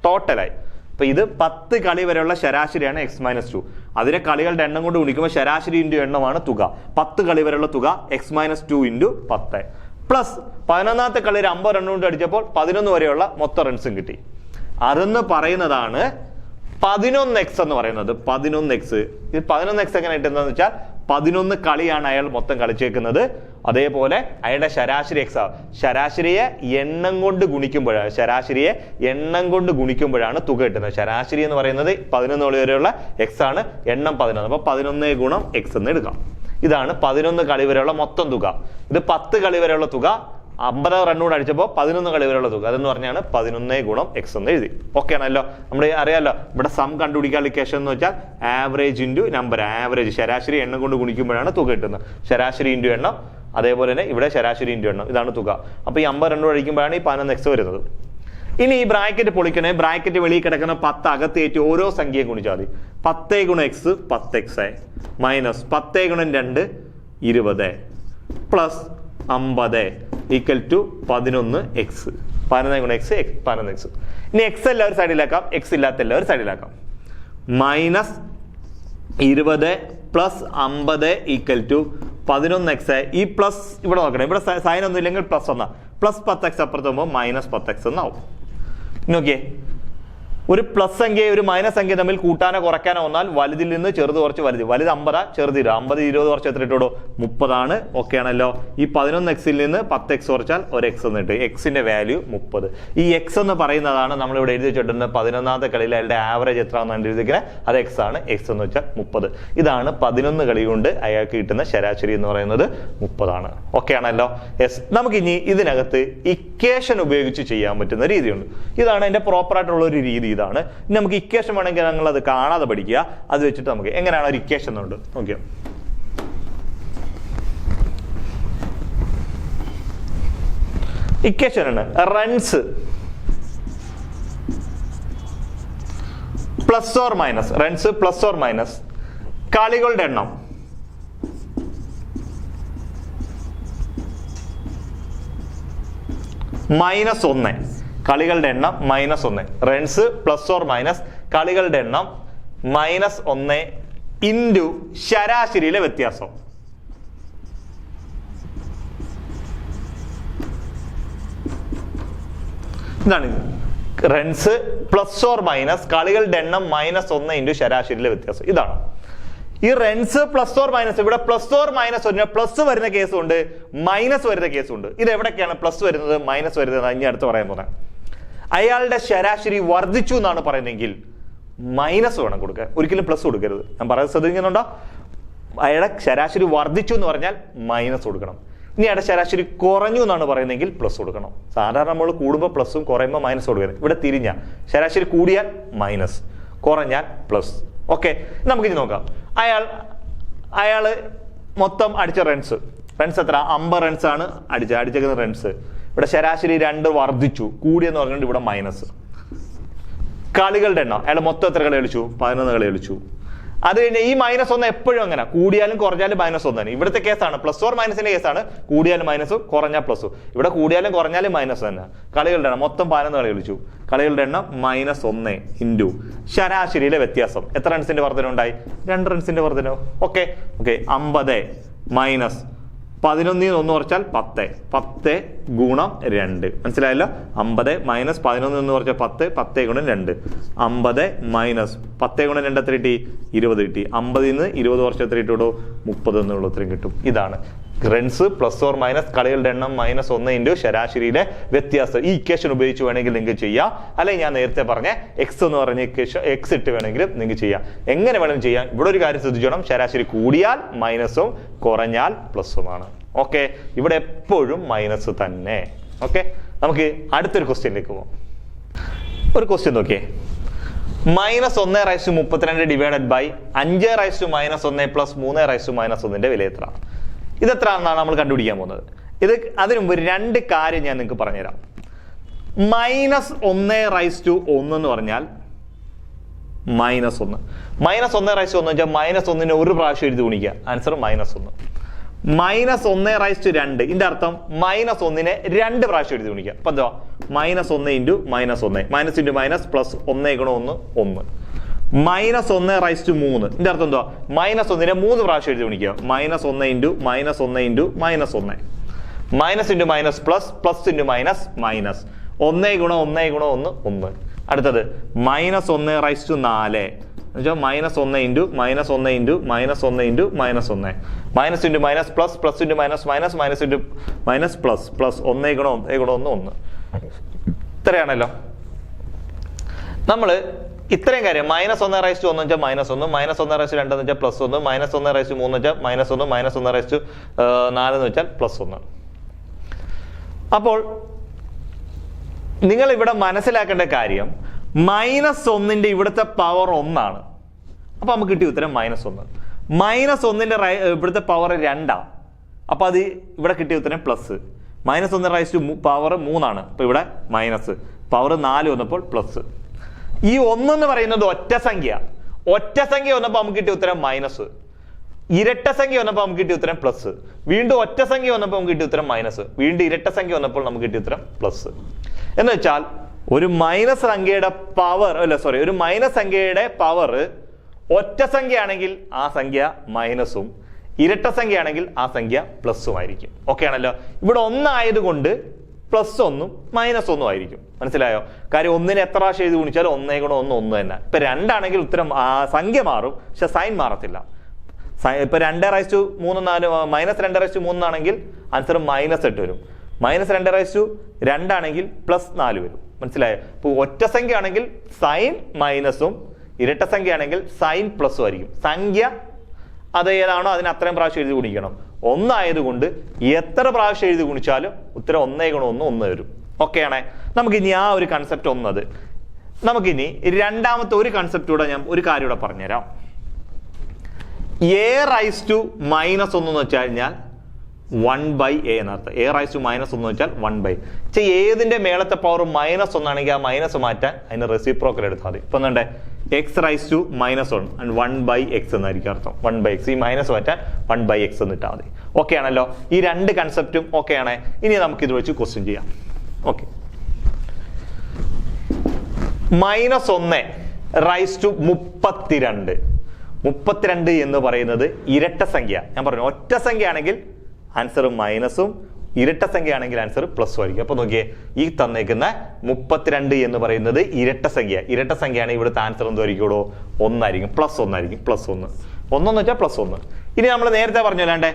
ടോട്ടലായി. അപ്പൊ ഇത് 10 കളി വരെയുള്ള ശരാശരിയാണ് x-2. അതിനെ കളികളുടെ എണ്ണം കൊണ്ട് ഗുണിക്കുമ്പോൾ ശരാശരി ഇൻറ്റു എണ്ണമാണ് തുക. 10 കളി വരെയുള്ള തുക x-2 ഇൻറ്റു 10 പ്ലസ് 11ാമത്തെ കളിയിൽ 50 റൺ കൊണ്ട് അടിച്ചപ്പോൾ 11 വരെയുള്ള മൊത്തം റൺസും കിട്ടി. അതെന്ന് പറയുന്നതാണ് 11x എന്ന് പറയുന്നത്. 11x. ഇത് 11x എങ്ങനെ കിട്ടുന്നതെന്ന് വെച്ചാൽ 11 കളിയാണ് അയാൾ മൊത്തം കളിച്ചേക്കുന്നത്. അതേപോലെ അയാളുടെ ശരാശരി എക്സ്. ശരാശരിയെ എണ്ണം കൊണ്ട് ഗുണിക്കുമ്പോഴാണ് തുക കിട്ടുന്നത്. ശരാശരി എന്ന് പറയുന്നത് 11 കളി വരെയുള്ള എക്സ് ആണ്, എണ്ണം 11. അപ്പൊ 11 ഗുണം എക്സ് എന്ന് എടുക്കാം. ഇതാണ് 11 കളി വരെയുള്ള മൊത്തം തുക. ഇത് 10 കളി വരെയുള്ള തുക, 50 റണ്ണൂടെ അടിച്ചപ്പോൾ 11 കളി വരെയുള്ള തുക. അതെന്ന് പറഞ്ഞാണ് 11 ഗുണം എക്സ് എന്ന് എഴുതി. ഓക്കെ ആണല്ലോ. നമ്മുടെ അറിയാലോ, ഇവിടെ സം കണ്ടുപിടിക്കാനുള്ള ഇക്വേഷൻ എന്ന് വെച്ചാൽ ആവറേജ് ഇൻറ്റു നമ്പർ. ആവറേജ് ശരാശരി എണ്ണം കൊണ്ട് ഗുണിക്കുമ്പോഴാണ് തുക കിട്ടുന്നത്. ശരാശരി ഇൻറ്റു എണ്ണം, അതേപോലെ തന്നെ ഇവിടെ ശരാശരി ഇൻറ്റു എണ്ണം, ഇതാണ് തുക. അപ്പൊ ഈ 50 റണ്ണൂടെ അടിക്കുമ്പോഴാണ് ഈ 11x വരുന്നത്. ഇനി ഈ ബ്രാക്കറ്റ് പൊളിക്കണേ. ബ്രാക്കറ്റ് വെളിയിൽ കിടക്കുന്ന 10 അകത്തേറ്റ് ഓരോ സംഖ്യയെ ഗുണിച്ചാൽ മതി. 10 ഗുണം എക്സ് 10x മൈനസ് 10 ഗുണം 2 20 പ്ലസ് 50 ഈക്വൽ ടു 11x. 11 ഗുണം എക്സ് 11x. ഇനി എക്സ് എല്ലാവരും സൈഡിലാക്കാം, എക്സ് ഇല്ലാത്ത എല്ലാവരും സൈഡിലാക്കാം. Minus 20 plus 50 equal to 11x. ഈ പ്ലസ് ഇവിടെ നോക്കണം, ഇവിടെ സൈൻ ഒന്നും ഇല്ലെങ്കിൽ പ്ലസ് 1. പ്ലസ് 10x അപ്പുറത്ത് പോകുമ്പോൾ മൈനസ് 10x എന്നാവും. നോക്കിയേ, ഒരു പ്ലസ് സംഖ്യ ഒരു മൈനസ് സംഖ്യ തമ്മിൽ കൂട്ടാനോ കുറയ്ക്കാനോ വന്നാൽ വലുതിൽ നിന്ന് ചെറുത് കുറച്ച് വലുത്. വലുത് 50, ചെറുത് 20. 50 20 കുറച്ച് എത്ര ഇട്ടോടോ, 30 ഓക്കെ ആണല്ലോ. ഈ 11x നിന്ന് 10x കുറച്ചാൽ ഒരു എക്സ് എന്ന് കിട്ടും. എക്സിന്റെ വാല്യൂ 30. ഈ എക്സ് എന്ന് പറയുന്നതാണ് നമ്മളിവിടെ എഴുതി വെച്ചിട്ടുണ്ട്. 11ാമത്തെ കളിയിൽ അയാളുടെ ആവറേജ് എത്ര എന്നാണ് എഴുതിയിരിക്കുന്നത്, അത് എക്സ് ആണ്. എക്സ് എന്ന് വെച്ചാൽ 30. ഇതാണ് 11 കളി കൊണ്ട് അയാൾക്ക് കിട്ടുന്ന ശരാശരി എന്ന് പറയുന്നത് 30. ഓക്കെ ആണല്ലോ. യെസ്, നമുക്ക് ഇനി ഇതിനകത്ത് ഇക്വേഷൻ ഉപയോഗിച്ച് ചെയ്യാൻ പറ്റുന്ന രീതിയുണ്ട്. ഇതാണ് അതിന്റെ പ്രോപ്പർ ആയിട്ടുള്ള ഒരു രീതി. ഇതാണ്. നമുക്ക് ഇക്വേഷൻ വേണമെങ്കിൽ ഞങ്ങൾ അത് കാണാതെ പഠിക്കുക. അത് വെച്ചിട്ട് നമുക്ക് എങ്ങനെയാണ് ഒരു ഇക്വേഷൻ ഉണ്ട് നോക്കിയോ. ഇക്വേഷൻ ആണ് runs plus or minus, runs plus or minus കളികളുടെ എണ്ണം -1. കളികളുടെ എണ്ണം -1. റൺസ് പ്ലസ് ഓർ മൈനസ് കളികളുടെ എണ്ണം -1 ഇൻറ്റു ശരാശരിയിലെ വ്യത്യാസം. ഇതാണ് റൺസ് പ്ലസ് ഓർ മൈനസ് കളികളുടെ എണ്ണം -1 ഇൻറ്റു ശരാശരിയിലെ വ്യത്യാസം. ഇതാണ് ഈ റൺസ് പ്ലസ് ഓർ മൈനസ്. ഇവിടെ പ്ലസ് ഓർ മൈനസ് പ്ലസ് വരുന്ന കേസുണ്ട്, മൈനസ് വരുന്ന കേസുണ്ട്. ഇത് എവിടൊക്കെയാണ് പ്ലസ് വരുന്നത് മൈനസ് വരുന്നത് ഇനി അടുത്ത് പറയാൻ പോകുന്നത്. അയാളുടെ ശരാശരി വർദ്ധിച്ചു എന്നാണ് പറയുന്നതെങ്കിൽ മൈനസ് വേണം കൊടുക്കാൻ, ഒരിക്കലും പ്ലസ് കൊടുക്കരുത്. ഞാൻ പറയുന്നത് ശ്രദ്ധിക്കുന്നുണ്ടോ? അയാളുടെ ശരാശരി വർദ്ധിച്ചു എന്ന് പറഞ്ഞാൽ മൈനസ് കൊടുക്കണം. ഇനി അയാളുടെ ശരാശരി കുറഞ്ഞു എന്നാണ് പറയുന്നതെങ്കിൽ പ്ലസ് കൊടുക്കണം. സാധാരണ നമ്മൾ കൂടുമ്പോൾ പ്ലസും കുറയുമ്പോൾ മൈനസ് കൊടുക്കരുത്. ഇവിടെ തിരിഞ്ഞ ശരാശരി കൂടിയാൽ മൈനസ്, കുറഞ്ഞാൽ പ്ലസ്. ഓക്കെ, നമുക്കിനി നോക്കാം. അയാള് മൊത്തം അടിച്ച റൺസ് എത്ര? 50 റൺസ് ആണ് അടിച്ചേക്കുന്ന റൺസ്. ഇവിടെ ശരാശരി 2 വർദ്ധിച്ചു, കൂടിയെന്ന് പറഞ്ഞുകൊണ്ട് ഇവിടെ മൈനസ്. കളികളുടെ എണ്ണം അയാൾ മൊത്തം എത്ര കളി കളിച്ചു? 11 കളി കളിച്ചു. അത് കഴിഞ്ഞ് ഈ -1 എപ്പോഴും അങ്ങനെ കൂടിയാലും കുറഞ്ഞാലും -1 തന്നെ. ഇവിടുത്തെ കേസാണ് പ്ലസ് ഓർ മൈനസിന്റെ കേസാണ്. കൂടിയാലും മൈനസും കുറഞ്ഞാൽ പ്ലസും. ഇവിടെ കൂടിയാലും കുറഞ്ഞാലും മൈനസ് തന്നെ. കളികളുടെ എണ്ണം മൊത്തം 11 കളി കളിച്ചു. കളികളുടെ എണ്ണം -1 ഇൻറ്റു ശരാശരിയിലെ വ്യത്യാസം. എത്ര റൺസിന്റെ വർധന ഉണ്ടായി? 2 റൺസിന്റെ വർധന. ഓക്കെ 50 മൈനസ് 11 1 കുറച്ചാൽ 10. 10 ഗുണം 2. മനസ്സിലായല്ലോ? 50 മൈനസ് 11 എന്ന് കുറച്ചാൽ 10. 10 ഗുണം 2. 50 മൈനസ് 10 ഗുണം 2 എത്ര കിട്ടി? 20 കിട്ടി. 50 നിന്ന് 20 കുറച്ച് എത്ര കിട്ടുള്ളൂ? 30 എന്നുള്ള ഉത്തരം കിട്ടും. ഇതാണ് റൺസ് പ്ലസ് ഓർ മൈനസ് കളികളുടെ എണ്ണം -1 ഇൻറ്റു ശരാശരിയിലെ വ്യത്യാസം. ഈ ഇക്വേഷൻ ഉപയോഗിച്ച് വേണമെങ്കിൽ നിങ്ങൾക്ക് ചെയ്യാം. അല്ലെങ്കിൽ ഞാൻ നേരത്തെ പറഞ്ഞ എക്സ് എന്ന് പറഞ്ഞ ഇക്വേഷൻ എക്സ് ഇട്ട് വേണമെങ്കിലും നിങ്ങൾക്ക് ചെയ്യാം. എങ്ങനെ വേണമെങ്കിലും ചെയ്യാം. ഇവിടെ ഒരു കാര്യം ശ്രദ്ധിച്ചോണം, ശരാശരി കൂടിയാൽ മൈനസും കുറഞ്ഞാൽ പ്ലസുമാണ്. ഓക്കെ, ഇവിടെ എപ്പോഴും മൈനസ് തന്നെ. ഓക്കെ, നമുക്ക് അടുത്തൊരു ക്വസ്റ്റ്യനിലേക്ക് പോകാം. ഒരു ക്വസ്റ്റ്യൻ നോക്കിയേ. -1/32 ഡിവൈഡഡ് ബൈ 5/-1 പ്ലസ് 3/-1 വില എത്ര? ഇതെത്ര എന്നാണ് നമ്മൾ കണ്ടുപിടിക്കാൻ പോകുന്നത്. അതിനു മുമ്പ് 2 കാര്യം ഞാൻ നിങ്ങൾക്ക് പറഞ്ഞുതരാം. -1/1 എന്ന് പറഞ്ഞാൽ -1. -1/1 എന്ന് വെച്ചാൽ -1 ഒരു പ്രാവശ്യം എഴുതി ഗുണിക്കുക. ആൻസർ -1. -1/2 ഇതിന്റെ അർത്ഥം -1 2 പ്രാവശ്യം എഴുതി ഗുണിക്കുക. അപ്പൊ എന്താ? -1 into -1 minus into minus plus 1 ഗുണം 1 -1/3 ഇതിന്റെ അർത്ഥം എന്താ? -1 3 പ്രാവശ്യം എഴുതി ഗുണിക്കുക. -1 into -1 into -1 minus into minus plus plus into minus minus 1 ഗുണം 1 ഗുണം 1 അടുത്തത് -1/4 -1 into -1 into -1 into -1 minus into minus plus plus into minus minus minus into minus plus plus 1 ഗുണം 1 ഇത്രയാണല്ലോ. നമ്മൾ ഇത്രയും കാര്യം -1/1 എന്ന് വെച്ചാൽ -1 -1/2 എന്ന് വെച്ചാൽ +1 -1/3 എന്ന് വെച്ചാൽ -1 -1/4 എന്ന് വെച്ചാൽ +1. അപ്പോൾ നിങ്ങൾ ഇവിടെ മനസ്സിലാക്കേണ്ട കാര്യം -1 ഇവിടുത്തെ പവർ 1 ആണ്. അപ്പൊ നമുക്ക് കിട്ടിയ ഉത്തരം -1. -1 ഇവിടുത്തെ പവർ 2 അപ്പൊ അത് ഇവിടെ കിട്ടിയ ഉത്തരം പ്ലസ്. -1 പവർ 3 ആണ്. അപ്പൊ ഇവിടെ മൈനസ്. പവർ 4 വന്നപ്പോൾ പ്ലസ്. ഈ 1 എന്ന് പറയുന്നത് ഒറ്റ സംഖ്യ വന്നപ്പോൾ നമുക്ക് കിട്ടിയ ഉത്തരം മൈനസ്. ഇരട്ട സംഖ്യ വന്നപ്പോൾ നമുക്ക് കിട്ടിയ ഉത്തരം പ്ലസ്. വീണ്ടും ഒറ്റ സംഖ്യ വന്നപ്പോൾ നമുക്ക് കിട്ടിയ ഉത്തരം മൈനസ്. വീണ്ടും ഇരട്ട സംഖ്യ വന്നപ്പോൾ നമുക്ക് കിട്ടിയ ഉത്തരം പ്ലസ്. എന്ന് വെച്ചാൽ ഒരു മൈനസ് സംഖ്യയുടെ പവർ ഒരു മൈനസ് സംഖ്യയുടെ പവർ ഒറ്റ സംഖ്യ ആണെങ്കിൽ ആ സംഖ്യ മൈനസും ഇരട്ട സംഖ്യ ആണെങ്കിൽ ആ സംഖ്യ പ്ലസും ആയിരിക്കും. ഓക്കെ ആണല്ലോ? ഇവിടെ 1 ആയതുകൊണ്ട് +1 -1 ആയിരിക്കും. മനസ്സിലായോ? കാര്യം 1 എത്ര പ്രാവശ്യം എഴുതി ഗുണിച്ചാലും 1 ഗുണം 1 തന്നെ. ഇപ്പൊ 2 ആണെങ്കിൽ ഉത്തരം സംഖ്യ മാറും, പക്ഷെ സൈൻ മാറത്തില്ല. ഇപ്പൊ 2/3 -2/3 ആണെങ്കിൽ ആൻസർ -8 വരും. -2/2 ആണെങ്കിൽ +4 വരും. മനസ്സിലായോ? ഇപ്പൊ ഒറ്റ സംഖ്യ ആണെങ്കിൽ സൈൻ മൈനസും ഇരട്ട സംഖ്യ ആണെങ്കിൽ സൈൻ പ്ലസും ആയിരിക്കും. സംഖ്യ അത് ഏതാണോ അതിന് അത്രയും പ്രാവശ്യം എഴുതി ഗുണിക്കണം. 1 ആയതുകൊണ്ട് എത്ര പ്രാവശ്യം എഴുതി ഗുണിച്ചാലും ഉത്തരം 1 ഗുണം 1 വരും. ഓക്കെ ആണേ? നമുക്കിനി ആ ഒരു കൺസെപ്റ്റ് ഒന്നത്. നമുക്കിനി രണ്ടാമത്തെ ഒരു കൺസെപ്റ്റ് കൂടെ ഞാൻ ഒരു കാര്യം കൂടെ പറഞ്ഞുതരാം. a⁻1 എന്ന് വെച്ച് കഴിഞ്ഞാൽ 1/a എന്നർത്ഥം. a⁻1 എന്ന് വെച്ചാൽ 1/. ഏതിന്റെ മേളത്തെ പവർ -1 ആണെങ്കിൽ ആ മൈനസ് മാറ്റാൻ അതിന് റെസിപ്രോക്കൽ എടുത്താൽ മതി. ഇപ്പൊ എന്താ x⁻1 and 1/x എന്നായിരിക്കും അർത്ഥം. 1/x ഈ മൈനസ് മാറ്റാൻ 1/x എന്ന് ഇട്ടാൽ മതി. ഓക്കെ ആണല്ലോ? ഈ 2 കൺസെപ്റ്റും ഓക്കെ ആണേ? ഇനി നമുക്ക് ഇത് വെച്ച് ക്വസ്റ്റ്യൻ ചെയ്യാം. ഓക്കെ, -1/32 32 എന്ന് പറയുന്നത് ഇരട്ട സംഖ്യ. ഞാൻ പറഞ്ഞു ഒറ്റ സംഖ്യ ആണെങ്കിൽ ആൻസർ മൈനസും, ഇരട്ട സംഖ്യ ആണെങ്കിൽ ആൻസർ പ്ലസും ആയിരിക്കും. അപ്പൊ നോക്കിയേ, ഈ തന്നേക്കുന്ന 32 എന്ന് പറയുന്നത് ഇരട്ട സംഖ്യ. ഇരട്ട സംഖ്യയാണെങ്കിൽ ഇവിടുത്തെ ആൻസർ എന്തായിരിക്കുമോ? 1 ആയിരിക്കും, പ്ലസ് 1 ആയിരിക്കും. പ്ലസ് 1 ഒന്നെന്ന് വെച്ചാൽ പ്ലസ് 1. ഇനി നമ്മൾ നേരത്തെ പറഞ്ഞല്ലാണ്ട്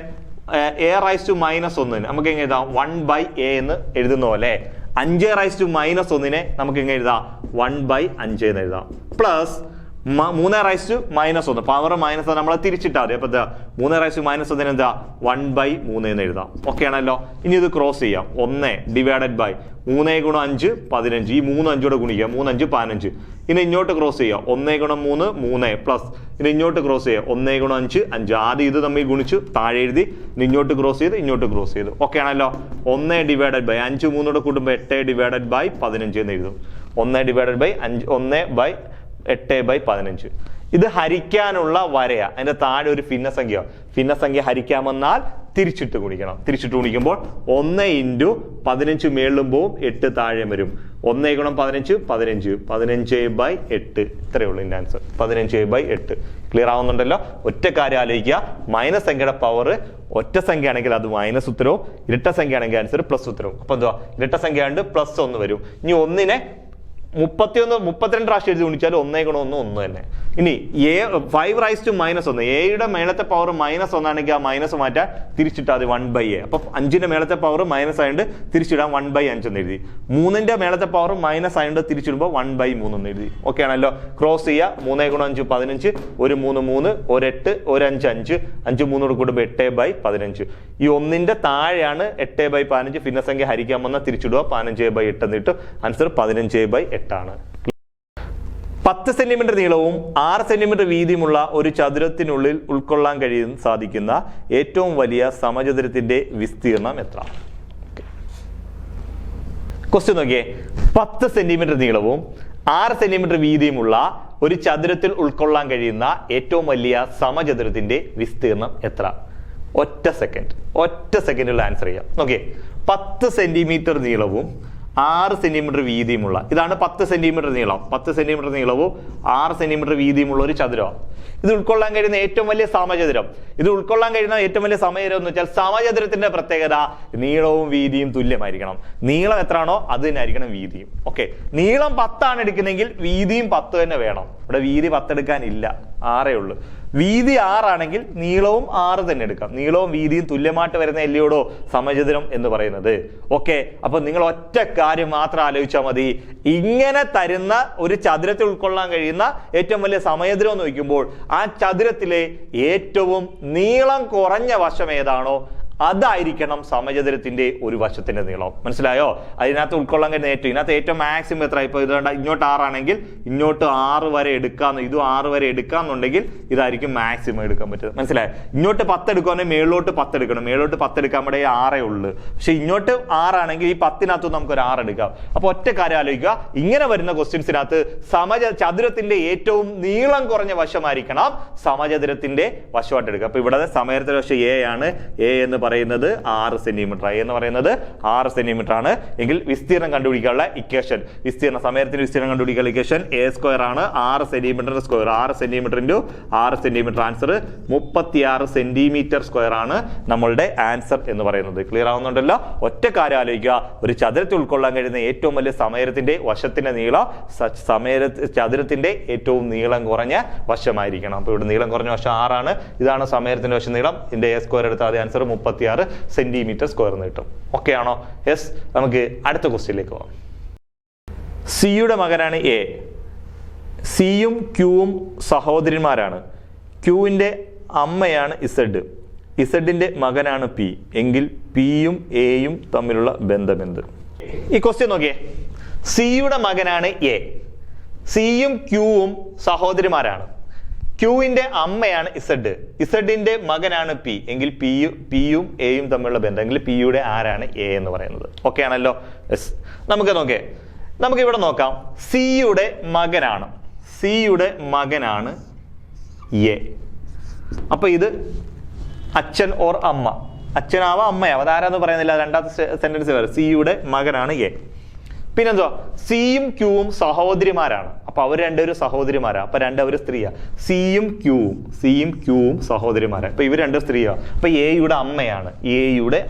a⁻⁻1 നമുക്ക് എങ്ങനെ എഴുതാം? 1/a എന്ന് എഴുതുന്ന പോലെ 5⁻⁻1 നമുക്ക് എങ്ങനെ എഴുതാം? 1/5 എന്ന് എഴുതാം. പ്ലസ് 3⁻⁻1 പവർ മൈനസ് നമ്മളെ തിരിച്ചിട്ടാൽ മതി. അപ്പൊ എന്താ 3⁻⁻1 എന്താ? 1/3 എന്ന് എഴുതാം. ഓക്കെ ആണല്ലോ. ഇനി ഇത് ക്രോസ് ചെയ്യാം. 1 ഡിവൈഡഡ് ബൈ 3 × 5 15. ഈ 3 5 ഗുണിക്കുക. 3 5 15. ഇനി ഇങ്ങോട്ട് ക്രോസ് ചെയ്യാം. 1 × 3 3 പ്ലസ് ഇനി ഇങ്ങോട്ട് ക്രോസ് ചെയ്യാം. 1 × 5 5. ആദ്യം ഇത് തമ്മിൽ ഗുണിച്ചു താഴെ എഴുതി. ഇനി ഇങ്ങോട്ട് ക്രോസ് ചെയ്ത് ഇങ്ങോട്ട് ക്രോസ് ചെയ്തു. ഓക്കെ ആണല്ലോ. 1 ഡിവൈഡഡ് ബൈ 5 3 കൂട്ടുമ്പോൾ 8 ഡിവൈഡഡ് ബൈ 15 എന്ന് എഴുതും. 1 ഡിവൈഡഡ് ബൈ 5 1/8/15. ഇത് ഹരിക്കാനുള്ള വരയാ. അതിന്റെ താഴെ ഒരു ഭിന്നസംഖ്യ ഹരിക്കാമെന്നാൽ തിരിച്ചിട്ട് ഗുണിക്കണം. തിരിച്ചിട്ട് ഗുണിക്കുമ്പോൾ 1 × 15 മേളിലും പോവും, 8 താഴെ വരും. 1 × 15 15 15/8. ഇത്രയേ ഉള്ളൂ ഇതിന്റെ ആൻസർ, 15/8. ക്ലിയർ ആവുന്നുണ്ടല്ലോ? ഒറ്റ കാര്യം ആലോചിക്കുക, മൈനസ് സംഖ്യയുടെ പവർ ഒറ്റ സംഖ്യ ആണെങ്കിൽ അത് മൈനസ് ഉത്തരവും, ഇരട്ട സംഖ്യ ആണെങ്കിൽ ആൻസർ പ്ലസ് ഉത്തരവും. അപ്പൊ എന്തുവാ? ഇരട്ട സംഖ്യ ആണ്ട് പ്ലസ് 1 വരും. ഇനി 1നെ 32 പ്രാവശ്യം എഴുതി ഗുണിച്ചാൽ 1 × 1 1 തന്നെ. ഇനി 5⁻⁻1 എയുടെ മേളത്തെ പവർ -1 ആണെങ്കിൽ ആ മൈനസ് മാറ്റാൻ തിരിച്ചിട്ടാൽ അത് 1/a. അപ്പൊ 5ന്റെ മേളത്തെ പവർ മൈനസ് ആയതുകൊണ്ട് തിരിച്ചിടാൻ 1/5 എന്ന് എഴുതി. 3ന്റെ മേളത്തെ പവർ മൈനസ് ആയതുകൊണ്ട് തിരിച്ചിടുമ്പോൾ 1/3 എന്ന് എഴുതി. ഓക്കെ ആണല്ലോ. ക്രോസ് ചെയ്യുക. 3 × 5 15, 1 3 3, 1 8, 1 5 5, 5 3 കൂടുമ്പോൾ 8/15. ഈ 1ന്റെ താഴെയാണ് 8/15. ഭിന്നസംഖ്യ ഹരിക്കാൻ വന്നാൽ തിരിച്ചിടുക. 15/8 എന്നിട്ട് ആൻസർ 15/8 ആണ്. 10 സെന്റിമീറ്റർ നീളവും 6 സെന്റിമീറ്റർ വീതിയുമുള്ള ഒരു ചതുരത്തിനുള്ളിൽ ഉൾക്കൊള്ളാൻ സാധിക്കുന്ന ഏറ്റവും വലിയ സമചതുരത്തിന്റെ വിസ്തീർണം എത്ര? ക്വസ്റ്റ്യൻ നോക്കിയേ. 10 സെന്റിമീറ്റർ നീളവും 6 സെന്റിമീറ്റർ വീതിയുമുള്ള ഒരു ചതുരത്തിൽ ഉൾക്കൊള്ളാൻ കഴിയുന്ന ഏറ്റവും വലിയ സമചതുരത്തിന്റെ വിസ്തീർണം എത്ര? ഒറ്റ സെക്കൻഡിൽ ആൻസർ ചെയ്യാം. നോക്കിയേ, 10 സെന്റിമീറ്റർ നീളവും 6 സെന്റിമീറ്റർ വീതിയുമുള്ള, ഇതാണ് 10 സെന്റിമീറ്റർ നീളം. 10 സെന്റിമീറ്റർ നീളവും 6 സെന്റിമീറ്റർ വീതിയുമുള്ള ഒരു ചതുരം. ഇത് ഉൾക്കൊള്ളാൻ കഴിയുന്ന ഏറ്റവും വലിയ സമചതുരം. ഇത് ഉൾക്കൊള്ളാൻ കഴിയുന്ന ഏറ്റവും വലിയ സമചതുരം എന്ന് വെച്ചാൽ സമചതുരത്തിന്റെ പ്രത്യേകത നീളവും വീതിയും തുല്യമായിരിക്കണം. നീളം എത്രയാണോ അത് തന്നെ ആയിരിക്കണം വീതിയും. ഓക്കെ, നീളം 10 ആണ് എടുക്കുന്നെങ്കിൽ വീതിയും 10 തന്നെ വേണം. ഇവിടെ വീതി 10 എടുക്കാനില്ല, 6 ഉള്ളൂ. വീതി 6 ആണെങ്കിൽ നീളവും 6 തന്നെ എടുക്കാം. നീളവും വീതിയും തുല്യമായിട്ട് വരുന്ന എല്ലിയോടോ സമചതുരം എന്ന് പറയുന്നത്. ഓക്കെ, അപ്പൊ നിങ്ങൾ ഒറ്റ കാര്യം മാത്രം ആലോചിച്ചാൽ മതി. ഇങ്ങനെ തരുന്ന ഒരു ചതുരത്തിൽ ഉൾക്കൊള്ളാൻ കഴിയുന്ന ഏറ്റവും വലിയ സമചതുരം എന്ന് വയ്ക്കുമ്പോൾ ആ ചതുരത്തിലെ ഏറ്റവും നീളം കുറഞ്ഞ വശം ഏതാണോ അതായിരിക്കണം സമചതുരത്തിന്റെ ഒരു വശത്തിന്റെ നീളം. മനസ്സിലായോ? അതിനകത്ത് ഉൾക്കൊള്ളാൻ കഴിയുന്ന ഇതിനകത്ത് ഏറ്റവും മാക്സിമം എത്ര? ഇപ്പൊ ഇത് ഇങ്ങോട്ട് 6 ആണെങ്കിൽ ഇങ്ങോട്ട് 6 വരെ എടുക്കാന്ന്, ഇതും 6 വരെ എടുക്കാന്നുണ്ടെങ്കിൽ ഇതായിരിക്കും മാക്സിമം എടുക്കാൻ പറ്റുന്നത്. മനസ്സിലായോ? ഇങ്ങോട്ട് 10 എടുക്കുകയാണെങ്കിൽ മേളിലോട്ട് 10 എടുക്കണം. മേളിലോട്ട് 10 എടുക്കാൻ ഇവിടെ 6 ഉള്ളൂ. പക്ഷെ ഇങ്ങോട്ട് 6 ആണെങ്കിൽ ഈ 10-നകത്ത് നമുക്ക് ഒരു 6 എടുക്കാം. അപ്പൊ ഒറ്റ കാര്യം ആലോചിക്കുക, ഇങ്ങനെ വരുന്ന ക്വസ്റ്റ്യൻസിനകത്ത് ചതുരത്തിന്റെ ഏറ്റവും നീളം കുറഞ്ഞ വശമായിരിക്കണം സമചതുരത്തിന്റെ വശമായിട്ട് എടുക്കുക. അപ്പൊ ഇവിടെ സമചതുരത്തിന്റെ വശം എ ആണ്. എ എന്ന് പറയുന്നത് 6 സെന്റിമീറ്റർ. എന്ന് പറയുന്നത് 6 സെന്റിമീറ്റർ ആണ്. എങ്കിൽ വിസ്തീർണം കണ്ടുപിടിക്കാനുള്ള ഇക്വേഷൻ, സമയത്തിന് വിസ്തീർണം കണ്ടുപിടിക്കാനുള്ള ഇക്വേഷൻ a² ആണ്. 6 centimetre square. 6 centimetre × 6 centimetre answer 36 centimetre square ആണ് നമ്മളുടെ ആൻസർ എന്ന് പറയുന്നത്. ക്ലിയർ ആവുന്നുണ്ടല്ലോ? ഒറ്റ കാര്യം ആലോചിക്കുക, ഒരു ചതുരത്തിൽ ഉൾക്കൊള്ളാൻ കഴിയുന്ന ഏറ്റവും വലിയ സമയത്തിന്റെ വശത്തിന്റെ നീളം ചതുരത്തിന്റെ ഏറ്റവും നീളം കുറഞ്ഞ വശമായിരിക്കണം. അപ്പൊ ഇവിടെ നീളം കുറഞ്ഞ വശം 6 ആണ്. ഇതാണ് സമയത്തിന്റെ വശ നീളം. ഇതിന്റെ a² എടുത്താൽ ആദ്യ ആൻസർ 36 സെന്റിമീറ്റർ സ്ക്വയർ എന്ന് കിട്ടും. ഓക്കെ ആണോ? യെസ്. നമുക്ക് അടുത്ത ക്വസ്റ്റ്യനിലേക്ക് പോകാം. സിയുടെ മകനാണ് എ. സിയും ക്യൂവും സഹോദരന്മാരാണ്. ക്യൂവിന്റെ അമ്മയാണ് ഇസഡ്. ഇസഡിന്റെ മകനാണ് പി. എങ്കിൽ പിയും എയും തമ്മിലുള്ള ബന്ധം എന്ത്? ഈ ക്വസ്റ്റ്യൻ നോക്കിയേ. സിയുടെ മകനാണ് എ. സിയും ക്യൂവും സഹോദരിമാരാണ്. ക്യൂവിന്റെ അമ്മയാണ് ഇസഡ്. ഇസഡിന്റെ മകനാണ് പി. എങ്കിൽ പിയും എയും തമ്മിലുള്ള ബന്ധം, എങ്കിൽ പിയുടെ ആരാണ് എ എന്ന് പറയുന്നത്? ഓക്കെ ആണല്ലോ? യെസ്. നമുക്ക് ഇവിടെ നോക്കാം. സിയുടെ മകനാണ് എ. അപ്പൊ ഇത് അച്ഛൻ ഓർ അമ്മ, അച്ഛനാവാം അമ്മയാവാം, അതാരാന്ന് പറയുന്നില്ല. രണ്ടാമത്തെ സെന്റൻസ് വരെ സിയുടെ മകനാണ് എ. പിന്നെന്തോ സിയും ക്യൂവും സഹോദരിമാരാണ്. അപ്പൊ അവർ രണ്ടുപേരും സഹോദരിമാരാ. അപ്പൊ രണ്ടവര് സ്ത്രീയാ. സിയും ക്യൂവും സഹോദരിമാരാ. അപ്പൊ ഇവർ രണ്ടും സ്ത്രീയാ. അപ്പൊ എയുടെ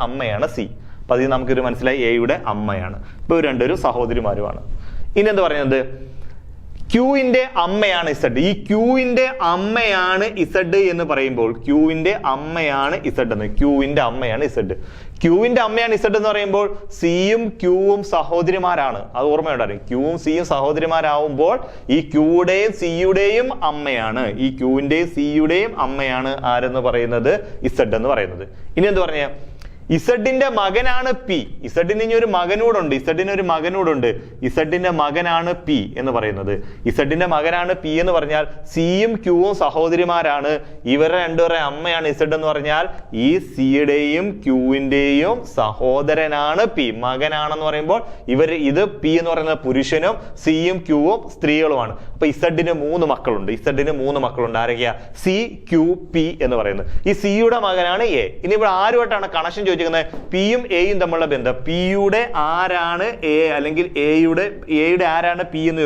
അമ്മയാണ് സി. അപ്പൊ അതിൽ നമുക്കൊരു മനസ്സിലായി എയുടെ അമ്മയാണ്. ഇപ്പൊ ഇവർ രണ്ടുപേരും സഹോദരിമാരുമാണ്. ഇനി എന്താ പറയുന്നത്, ക്യൂവിന്റെ അമ്മയാണ് ഇസഡ്. ഈ ക്യൂവിന്റെ അമ്മയാണ് ഇസഡ് എന്ന് പറയുമ്പോൾ ക്യൂവിന്റെ അമ്മയാണ് ഇസഡ് എന്ന് പറയുമ്പോൾ സിയും ക്യൂവും സഹോദരിമാരാണ്. അത് ഓർമ്മയുണ്ടായിരുന്നു. ക്യൂവും സിയും സഹോദരിമാരാവുമ്പോൾ ഈ ക്യൂയുടെയും സിയുടെയും അമ്മയാണ് ആരെന്ന് പറയുന്നത്, ഇസഡ് എന്ന് പറയുന്നത്. ഇനി എന്ത് പറഞ്ഞ, ഇസഡിന്റെ മകനാണ് പി. ഇസഡിന് ഇനി ഒരു മകനൂടുണ്ട്. ഇസഡിന്റെ മകനാണ് പി എന്ന് പറയുന്നത്. ഇസഡിന്റെ മകനാണ് പി എന്ന് പറഞ്ഞാൽ സിയും ക്യൂവും സഹോദരിമാരാണ്. ഇവരുടെ രണ്ടുപേരുടെ അമ്മയാണ് ഇസഡ് എന്ന് പറഞ്ഞാൽ ഈ സിയുടെയും ക്യൂവിന്റെയും സഹോദരനാണ് പി. മകനാണെന്ന് പറയുമ്പോൾ ഇത് പി എന്ന് പറയുന്നത് പുരുഷനും സിയും ക്യൂവും സ്ത്രീകളുമാണ്. അപ്പൊ ഇസഡിന് മൂന്ന് മക്കളുണ്ട്. ആരൊക്കെയാ? സി, ക്യൂ, പി എന്ന് പറയുന്നത്. ഈ സിയുടെ മകനാണ് എ. ഇനി ഇവിടെ ആരുമായിട്ടാണ് കണക്ഷൻ ചോദിക്കുന്നത്? പിയും എയും തമ്മിലുള്ള ബന്ധം. പിയുടെ ആരാണ് എ, അല്ലെങ്കിൽ എയുടെ ആരാണ് പി എന്ന്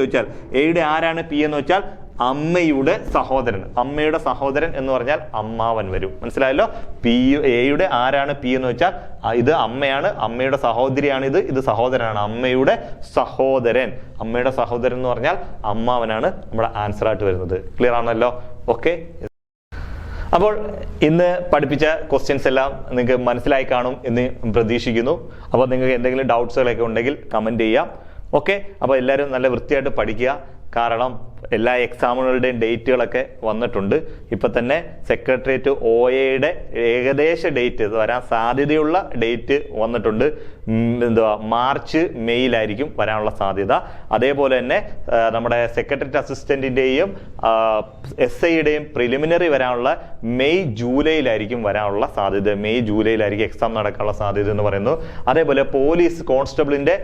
ചോദിച്ചാൽ അമ്മയുടെ സഹോദരൻ എന്ന് പറഞ്ഞാൽ അമ്മാവൻ വരും. മനസ്സിലായല്ലോ? എയുടെ ആരാണ് പി എന്ന് വെച്ചാൽ ഇത് അമ്മയാണ്, അമ്മയുടെ സഹോദരിയാണ്. ഇത് സഹോദരനാണ്, അമ്മയുടെ സഹോദരൻ എന്ന് പറഞ്ഞാൽ അമ്മാവനാണ് നമ്മുടെ ആൻസർ ആയിട്ട് വരുന്നത്. ക്ലിയർ ആണല്ലോ? ഓക്കെ. അപ്പോൾ ഇന്ന് പഠിപ്പിച്ച ക്വസ്റ്റ്യൻസ് എല്ലാം നിങ്ങൾക്ക് മനസ്സിലായി കാണും എന്ന് പ്രതീക്ഷിക്കുന്നു. അപ്പോൾ നിങ്ങൾക്ക് എന്തെങ്കിലും ഡൗട്ട്സുകളൊക്കെ ഉണ്ടെങ്കിൽ കമന്റ് ചെയ്യാം. ഓക്കെ. അപ്പോൾ എല്ലാവരും നല്ല വൃത്തിയായിട്ട് പഠിക്കുക. കാരണം എല്ലാ എക്സാമുകളുടെയും ഡേറ്റുകളൊക്കെ വന്നിട്ടുണ്ട്. ഇപ്പൊ തന്നെ സെക്രട്ടേറിയറ്റ് OAയുടെ ഏകദേശ ഡേറ്റ് വരാൻ സാധ്യതയുള്ള ഡേറ്റ് വന്നിട്ടുണ്ട്. മാർച്ച് മെയ്യിലായിരിക്കും വരാനുള്ള സാധ്യത. അതേപോലെ തന്നെ നമ്മുടെ സെക്രട്ടേറിയറ്റ് അസിസ്റ്റന്റിന്റെയും SIയുടെയും പ്രിലിമിനറി വരാനുള്ള മെയ് ജൂലൈയിലായിരിക്കും വരാനുള്ള സാധ്യത. എക്സാം നടക്കാനുള്ള സാധ്യത എന്ന് പറയുന്നു. അതേപോലെ പോലീസ് കോൺസ്റ്റബിളിന്റെ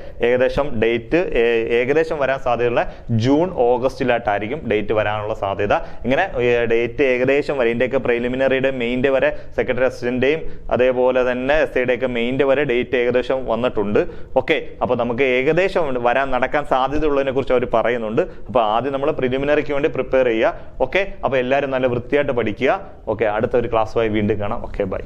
ഏകദേശം വരാൻ സാധ്യതയുള്ള ജൂൺ ഓഗസ്റ്റിലായിട്ടായിരിക്കും ഡേറ്റ് വരാനുള്ള സാധ്യത. ഇങ്ങനെ ഡേറ്റ് ഏകദേശം വരെ ഇതിന്റെയൊക്കെ പ്രിലിമിനറിയുടെ മെയിൻ്റെ വരെ സെക്രട്ടറി അസിസ്റ്റന്റിന്റെയും അതേപോലെ തന്നെ SIയുടെ ഒക്കെ മെയിൻ്റെ വരെ ഡേറ്റ് ഏകദേശം വന്നിട്ടുണ്ട്. ഓക്കെ. അപ്പൊ നമുക്ക് ഏകദേശം നടക്കാൻ സാധ്യതയുള്ളതിനെ കുറിച്ച് അവർ പറയുന്നുണ്ട്. അപ്പൊ ആദ്യം നമ്മൾ പ്രിലിമിനറിക്ക് വേണ്ടി പ്രിപ്പയർ ചെയ്യുക. ഓക്കെ. അപ്പൊ എല്ലാവരും നല്ല വൃത്തിയായിട്ട് പഠിക്കുക. ഓക്കെ. അടുത്ത ഒരു ക്ലാസ്സുമായി വീണ്ടും കാണാം. Okay, by.